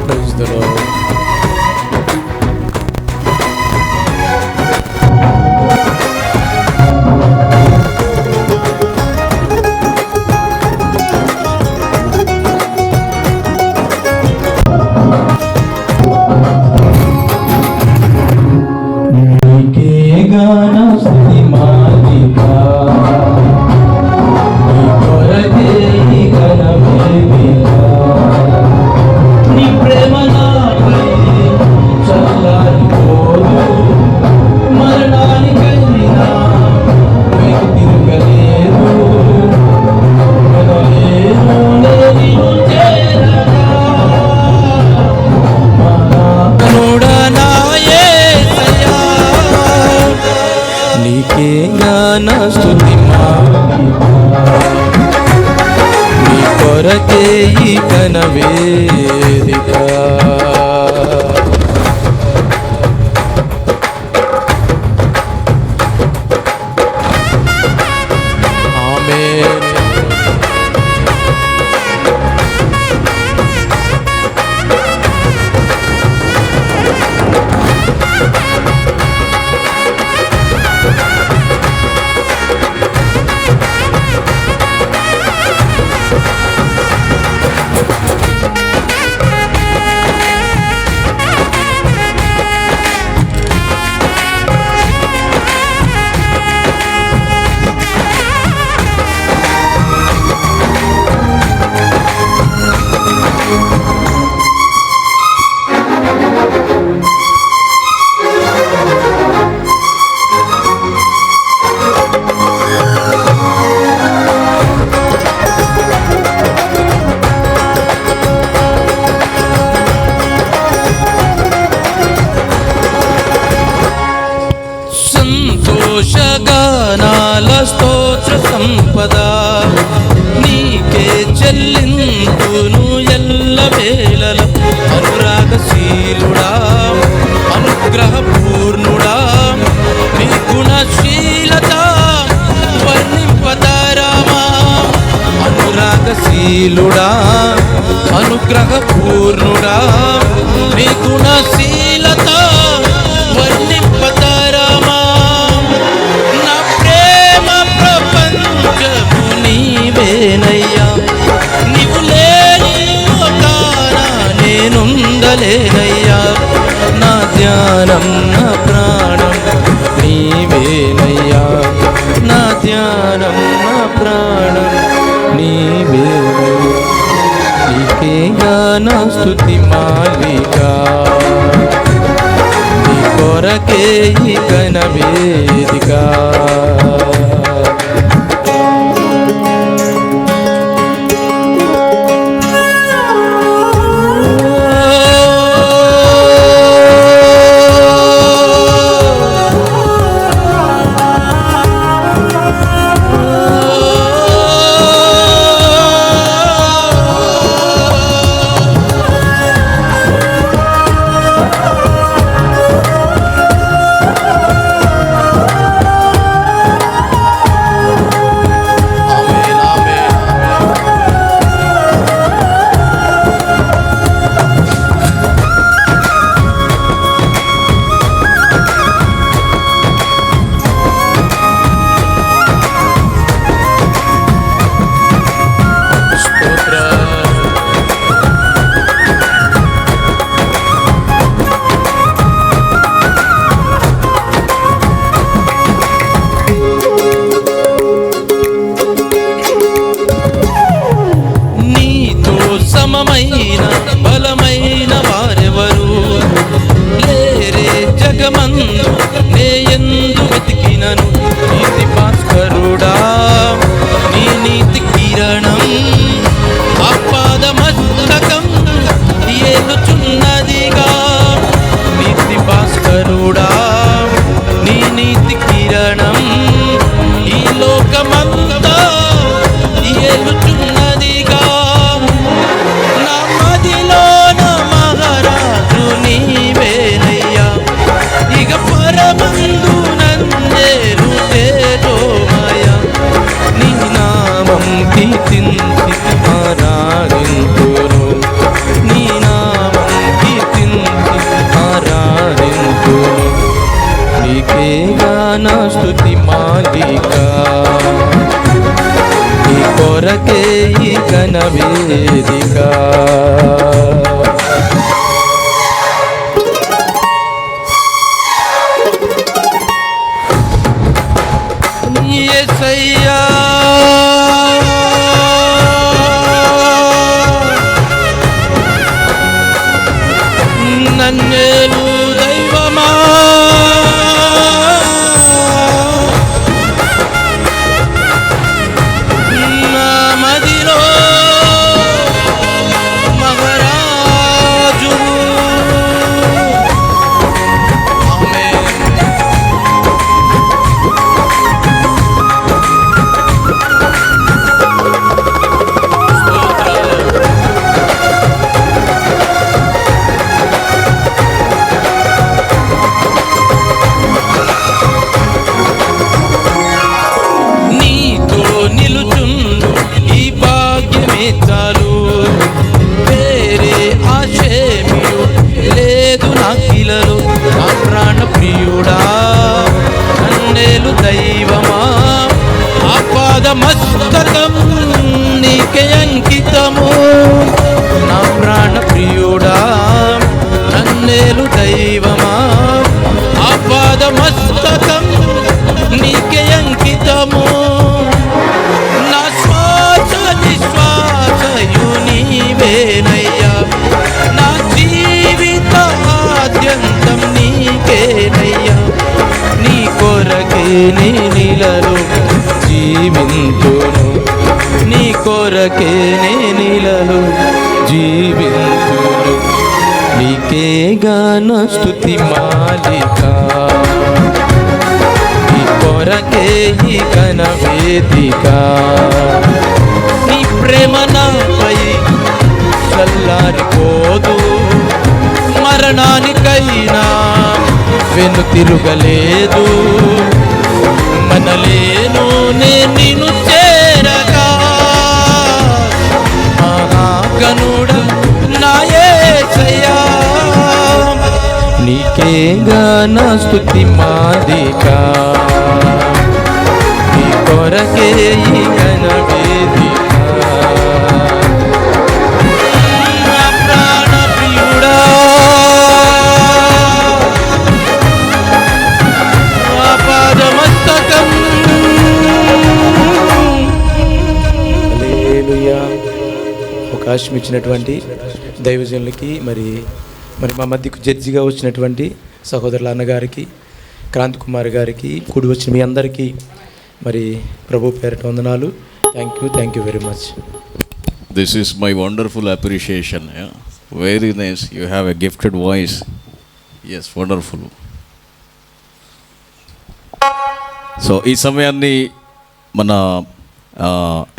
Praise the Lord. నీ కొరకే ఈ ఘనవేదిక ఆమేన్. త్యాగశీలుడా అనుగ్రహ పూర్ణుడా నీ గుణశీలత వర్ణింపతరమా నా ప్రేమ ప్రపంచము నీవేనయ్యా నీవు లేని లోకాన నేనుండలేనయ్యా నా ధ్యానం నా ప్రాణం నీవేనయ్యా నా ధ్యానం నా ప్రాణం నీవేనయ్యా నీకేగా నా స్తుతి మాలిక నీ కొరకే ఈ ఘన వేదిక సమమైన బలమైన వారెవరు లేరే జగమందు నే ఎందు వెతికినను నీతి భాస్కరుడా నీ నీతి కిరణం ఆపాద మస్తకం ఏలుచున్నదిగా నీతి భాస్కరుడా నీ నీతి కిరణం ఈ లోకమంతా ఏలుచున్నదిగా పరమందు నందేరు తేజోమయ నీ నామం కీర్తించి ఆరాధింతును నీ నామం కీర్తించి ఆరాధింతును నీకేగా నా స్తుతి మాలిక నీ కొరకే ఈ ఘన వేదిక యేసయ్యా నన్నేలు దైవమా నా మదిలో మహారాజు నిలుచుండు ఈ భాగ్యమే చాలు వేరే ఆశేమియు లేదు నాకిలలో నా ప్రాణ ప్రియుడా నన్నేలు దైవమా ఆపాద మస్తకం నీకే అంకితము నా ప్రాణ ప్రియుడా నన్నేలు దైవమా ఆపాద మస్తకం నీకే అంకితము నా శ్వాస నిశ్వాసయు నీవేనయ్యా నా జీవిత ఆద్యంతం నీకేనయ్యా నీ కొరకే నీ నీలలో జీవింతును నీ కొరకే నీ నీలలో జీవింతును నీకేగా నా స్తుతి మాలిక నీ కొరకే ఈ ఘన వేదిక నీ ప్రేమ నాపై చల్లారిపోదు మరణానికైనా వెను తిరుగలేదు మనలేను నేను చేరగా గనుడా నా యేసయ్యా, నీకే గాన స్తుతి మాదికా, నీ కొరకే ఈ ఘన వేదిక. నా ప్రాణ ప్రియుడా, నా పాదమస్తకం. హల్లెలూయా. అవకాశం ఇచ్చినటువంటి దైవజనులకి మరి మా మధ్యకు జడ్జిగా వచ్చినటువంటి సహోదరుల అన్నగారికి, క్రాంతి కుమార్ గారికి, కూడి వచ్చిన మీ అందరికీ మరి ప్రభు పేరిట వందనాలు. Thank you very much. This is my wonderful appreciation. Yeah? Very nice. You have a gifted voice. Yes, wonderful. So ఈ సమయాన్ని మన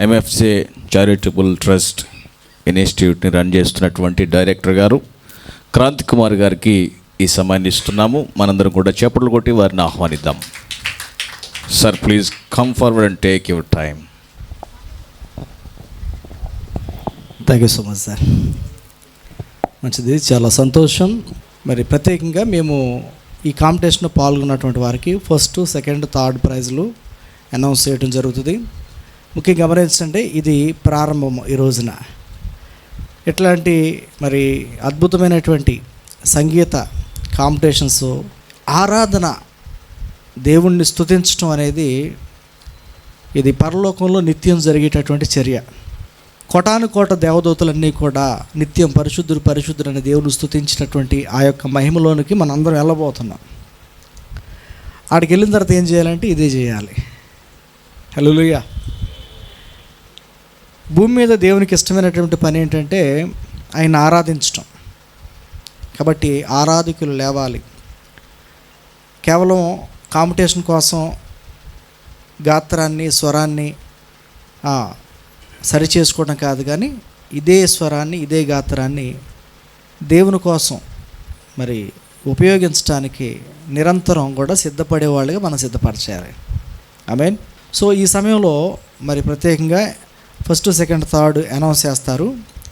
ఎంఎఫ్జే చారిటబుల్ ట్రస్ట్ ఇన్స్టిట్యూట్ని రన్ చేస్తున్నటువంటి డైరెక్టర్ గారు క్రాంతి కుమార్ గారికి ఈ సమయాన్ని ఇస్తున్నాము. మనందరం కూడా చప్పట్లు కొట్టి వారిని ఆహ్వానిద్దాం. Sir, please come forward and take your time. Thank you so much sir. మంచిది, చాలా సంతోషం. మరి ప్రత్యేకంగా మేము ఈ కాంపిటీషన్లో పాల్గొన్నటువంటి వారికి ఫస్ట్, సెకండ్, థర్డ్ ప్రైజ్లు అనౌన్స్ చేయడం జరుగుతుంది. ముఖ్యంగా గమనించండి, ఇది ప్రారంభం. ఈ రోజున ఇట్లాంటి మరి అద్భుతమైనటువంటి సంగీత కాంపిటీషన్స్, ఆరాధన, దేవుణ్ణి స్తుతించడం అనేది ఇది పరలోకంలో నిత్యం జరిగేటటువంటి చర్య. కోటానుకోట దేవదూతలన్నీ కూడా నిత్యం పరిశుద్ధుడు పరిశుద్ధుడు అనే దేవుని స్తుతించినటువంటి ఆ యొక్క మహిమలోనికి మనం అందరం వెళ్ళబోతున్నాం. ఆడికి వెళ్ళిన తర్వాత ఏం చేయాలంటే ఇదే చేయాలి. హల్లెలూయా. భూమి మీద దేవునికి ఇష్టమైనటువంటి పని ఏంటంటే ఆయన ఆరాధించటం. కాబట్టి ఆరాధికులు లేవాలి. కేవలం కాంపిటీషన్ కోసం గాత్రాన్ని, స్వరాన్ని సరి చేసుకోవడం కాదు, కానీ ఇదే స్వరాన్ని, ఇదే గాత్రాన్ని దేవుని కోసం మరి ఉపయోగించడానికి నిరంతరం కూడా సిద్ధపడే వాళ్ళుగా మనం సిద్ధపరచాలి. ఆమేన్. సో ఈ సమయంలో మరి ప్రత్యేకంగా ఫస్ట్, సెకండ్, థర్డ్ అనౌన్స్ చేస్తారు.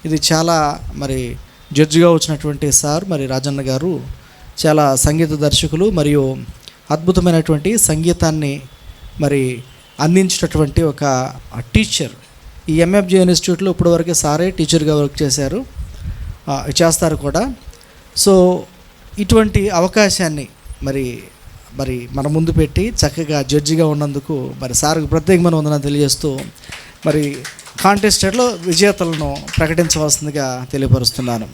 ఇది చాలా మరి జడ్జిగా వచ్చినటువంటి సార్ మరి రాజన్న గారు చాలా సంగీత దర్శకులు మరియు అద్భుతమైనటువంటి సంగీతాన్ని మరి అందించినటువంటి ఒక టీచర్. ఈ ఎంఎఫ్జే ఇన్స్టిట్యూట్లో ఇప్పటివరకు సారే టీచర్గా వర్క్ చేస్తారు కూడా. సో ఇటువంటి అవకాశాన్ని మరి మన ముందు పెట్టి చక్కగా జడ్జిగా ఉన్నందుకు మరి సార్కు ప్రత్యేకమైన వందనాలు తెలియజేస్తూ మరి కాంటెస్టెడ్లో విజేతలను ప్రకటించవలసిందిగా తెలియపరుస్తున్నాను.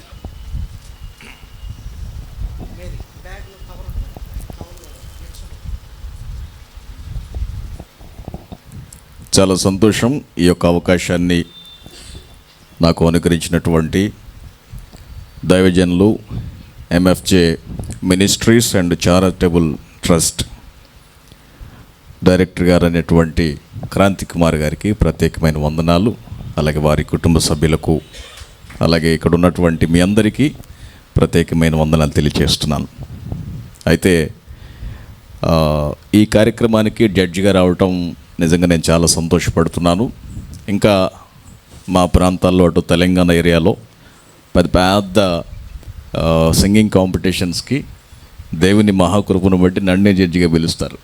చాలా సంతోషం. ఈ యొక్క అవకాశాన్ని నాకు అనుగ్రహించినటువంటి దైవజనులు, MFJ ministries and charitable trust director గారు అనేటువంటి క్రాంతి కుమార్ గారికి ప్రత్యేకమైన వందనాలు. అలాగే వారి కుటుంబ సభ్యులకు, అలాగే ఇక్కడ ఉన్నటువంటి మీ అందరికీ ప్రత్యేకమైన వందనాలు తెలియజేస్తున్నాను. అయితే ఈ కార్యక్రమానికి జడ్జిగా రావటం నిజంగా నేను చాలా సంతోషపడుతున్నాను. ఇంకా మా ప్రాంతాల్లో అటు తెలంగాణ ఏరియాలో పెద్ద సింగింగ్ కాంపిటీషన్స్కి దేవుని మహాకృపను బట్టి నన్నే జడ్జిగా పిలుస్తారు.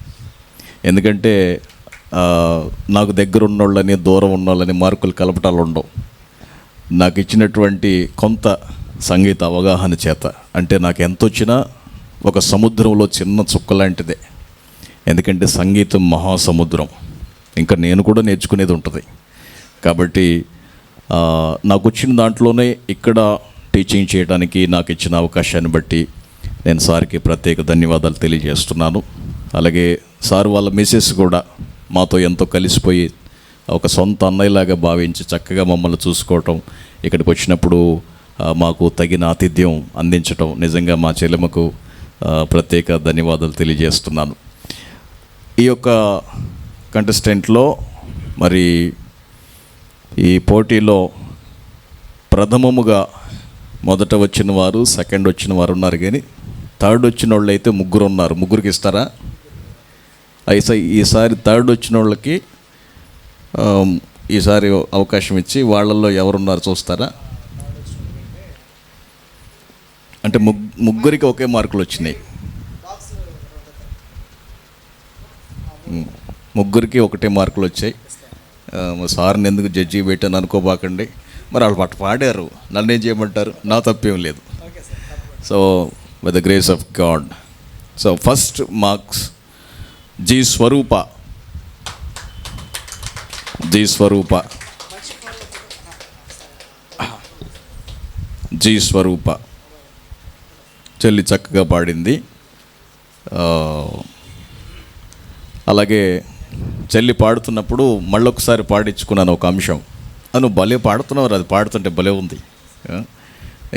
ఎందుకంటే నాకు దగ్గర ఉన్నోళ్ళని, దూరం ఉన్నోళ్ళని మార్కులు కలపటాలు ఉండవు. నాకు ఇచ్చినటువంటి కొంత సంగీత అవగాహన చేత, అంటే నాకు ఎంత వచ్చినా ఒక సముద్రంలో చిన్న చుక్క లాంటిదే. ఎందుకంటే సంగీతం మహాసముద్రం, ఇంకా నేను కూడా నేర్చుకునేది ఉంటుంది. కాబట్టి నాకు వచ్చిన దాంట్లోనే ఇక్కడ టీచింగ్ చేయడానికి నాకు ఇచ్చిన అవకాశాన్ని బట్టి నేను సార్కి ప్రత్యేక ధన్యవాదాలు తెలియజేస్తున్నాను. అలాగే సార్ వాళ్ళ మిసెస్ కూడా మాతో ఎంతో కలిసిపోయి ఒక సొంత అన్నయ్యలాగా భావించి చక్కగా మమ్మల్ని చూసుకోవటం, ఇక్కడికి వచ్చినప్పుడు మాకు తగిన ఆతిథ్యం అందించటం, నిజంగా మా చెల్లెమ్మకు ప్రత్యేక ధన్యవాదాలు తెలియజేస్తున్నాను. ఈ యొక్క కంటెస్టెంట్లో మరి ఈ పోటీలో ప్రథమముగా మొదట వచ్చిన వారు, సెకండ్ వచ్చిన వారు ఉన్నారు, కానీ థర్డ్ వచ్చిన వాళ్ళు అయితే ముగ్గురు ఉన్నారు. ముగ్గురికి ఇస్తారా? అయితే ఈసారి థర్డ్ వచ్చిన వాళ్ళకి ఈసారి అవకాశం ఇచ్చి వాళ్ళల్లో ఎవరున్నారు చూస్తారా? అంటే ముగ్గురికి ఒకే మార్కులు వచ్చినాయి. ముగ్గురికి ఒకటే మార్కులు వచ్చాయి. సార్ని ఎందుకు జడ్జి పెట్టాను అనుకోబాకండి. మరి వాళ్ళు పాడారు, నన్ను ఏం చేయమంటారు? నా తప్పేం లేదు. So by the grace of God. So first marks G Swarupa. చెల్లి చక్కగా పాడింది. అలాగే చెల్లి పాడుతున్నప్పుడు మళ్ళొకసారి పాడించుకున్నాను ఒక అంశం. నువ్వు భలే పాడుతున్నావు, అది పాడుతుంటే భలే ఉంది.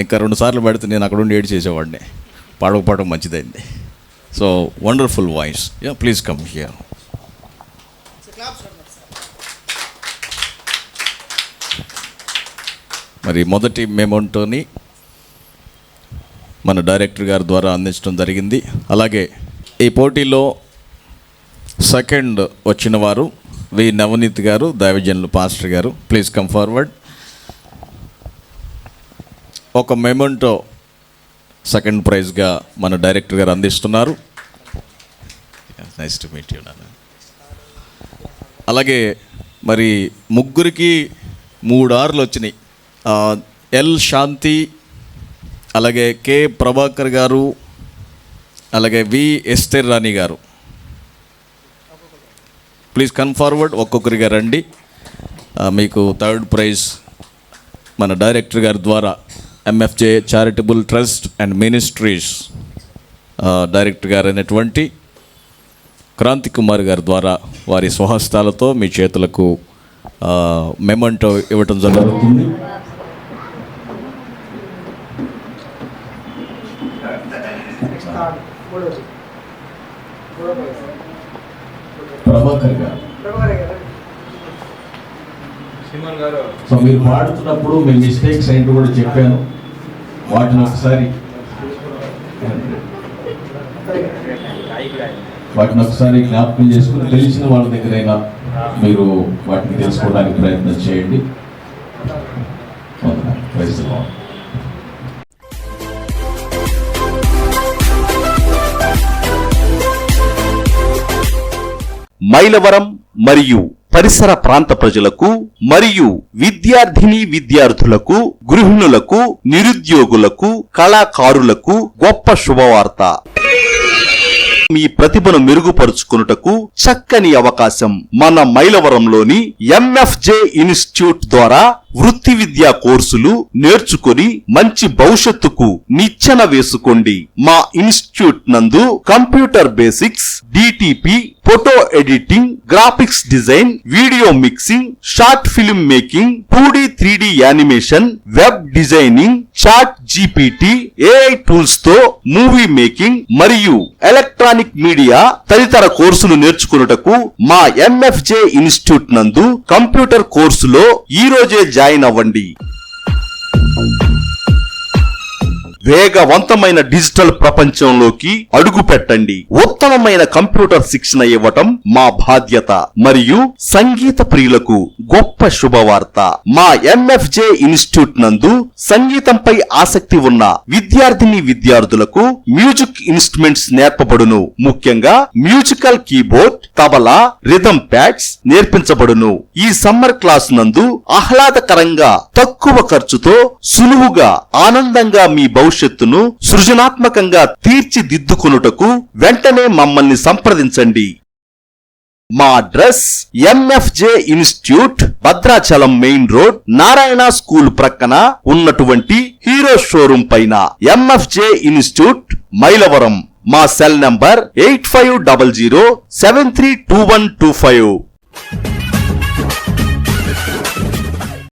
ఇంకా 2 సార్లు పాడితే నేను అక్కడ ఉండి ఏడు చేసేవాడిని. పాడకపోవడం మంచిదైంది. So wonderful voice. Yeah, please come here. మరి మొదటి మెమోంటోని మన డైరెక్టర్ గారి ద్వారా అందించడం జరిగింది. అలాగే ఈ పోటీలో సెకండ్ వచ్చిన వారు వి నవనీత్ గారు, దైవజనులు పాస్టర్ గారు. Please come forward. ఒక మెమోంటో సెకండ్ ప్రైజ్గా మన డైరెక్టర్ గారు అందిస్తున్నారు. నైస్ టు మీట్ యూ నాన్న. అలాగే మరి ముగ్గురికి 3 ఆర్లు వచ్చినాయి. ఎల్ శాంతి, అలాగే కె ప్రభాకర్ గారు, అలాగే వి ఎస్తర్ రాణి గారు. Please come forward. ఒక్కొక్కరిగా రండి. మీకు థర్డ్ ప్రైజ్ మన డైరెక్టర్ గారి ద్వారా MFJ charitable trust and ministries director గారు అయినటువంటి క్రాంతి కుమార్ గారి ద్వారా వారి స్వహస్తాలతో మీ చేతులకు మెమోంటో ఇవ్వటం జరుగుతుంది. ప్రభాకర్ గారు. సో మీరు పాడుతున్నప్పుడు మీ మిస్టేక్స్ ఏంటో కూడా చెప్పాను. వాటిని ఒకసారి జ్ఞాపకం చేసుకుని తెలిసిన వాళ్ళ దగ్గరైనా మీరు వాటిని తెలుసుకోవడానికి ప్రయత్నం చేయండి. మైలవరం మరియు పరిసర ప్రాంత ప్రజలకు మరియు విద్యార్థులకు, గృహిణులకు, నిరుద్యోగులకు, కళాకారులకు గొప్ప శుభవార్త. మీ ప్రతిభను మెరుగుపరుచుకొనుటకు చక్కని అవకాశం. మన మైలవరంలోని ఎంఎఫ్జే ఇన్స్టిట్యూట్ ద్వారా వృత్తి విద్యా కోర్సులు నేర్చుకుని మంచి భవిష్యత్తుకు నిచ్చెన వేసుకోండి. మా ఇన్స్టిట్యూట్ నందు computer basics, DTP, photo editing, graphics design, video mixing, short film making, 2D 3D animation, web designing, chat GPT, AI tools తో మూవీ మేకింగ్ మరియు ఎలక్ట్రానిక్ మీడియా తదితర కోర్సులు నేర్చుకున్నటకు మా ఎంఎఫ్జే ఇన్స్టిట్యూట్ నందు కంప్యూటర్ కోర్సులో ఈ రోజే జాయిన్ అవ్వండి. వేగవంతమైన డిజిటల్ ప్రపంచంలోకి అడుగు పెట్టండి. ఉత్తమమైన కంప్యూటర్ శిక్షణ ఇవ్వటం మా బాధ్యత. మరియు సంగీత ప్రియులకు గొప్ప శుభవార్త. మా ఎంఎఫ్జే ఇన్స్టిట్యూట్ నందు సంగీతంపై ఆసక్తి ఉన్న విద్యార్థులకు మ్యూజిక్ ఇన్స్ట్రుమెంట్స్ నేర్పబడును. ముఖ్యంగా musical keyboard, tabla, rhythm pads నేర్పించబడును. ఈ సమ్మర్ క్లాస్ నందు ఆహ్లాదకరంగా, తక్కువ ఖర్చుతో, సులువుగా, ఆనందంగా మీ భవిష్యత్తును సృజనాత్మకంగా తీర్చిదిద్దుకొనుటకు వెంటనే మమ్మల్ని సంప్రదించండి. మా address MFJ institute, Bhadrachalam main road, Narayana school ప్రక్కన ఉన్నటువంటి హీరో షోరూం పైన. MFJ institute, Mylavaram. మా సెల్ నంబర్ 8500732125.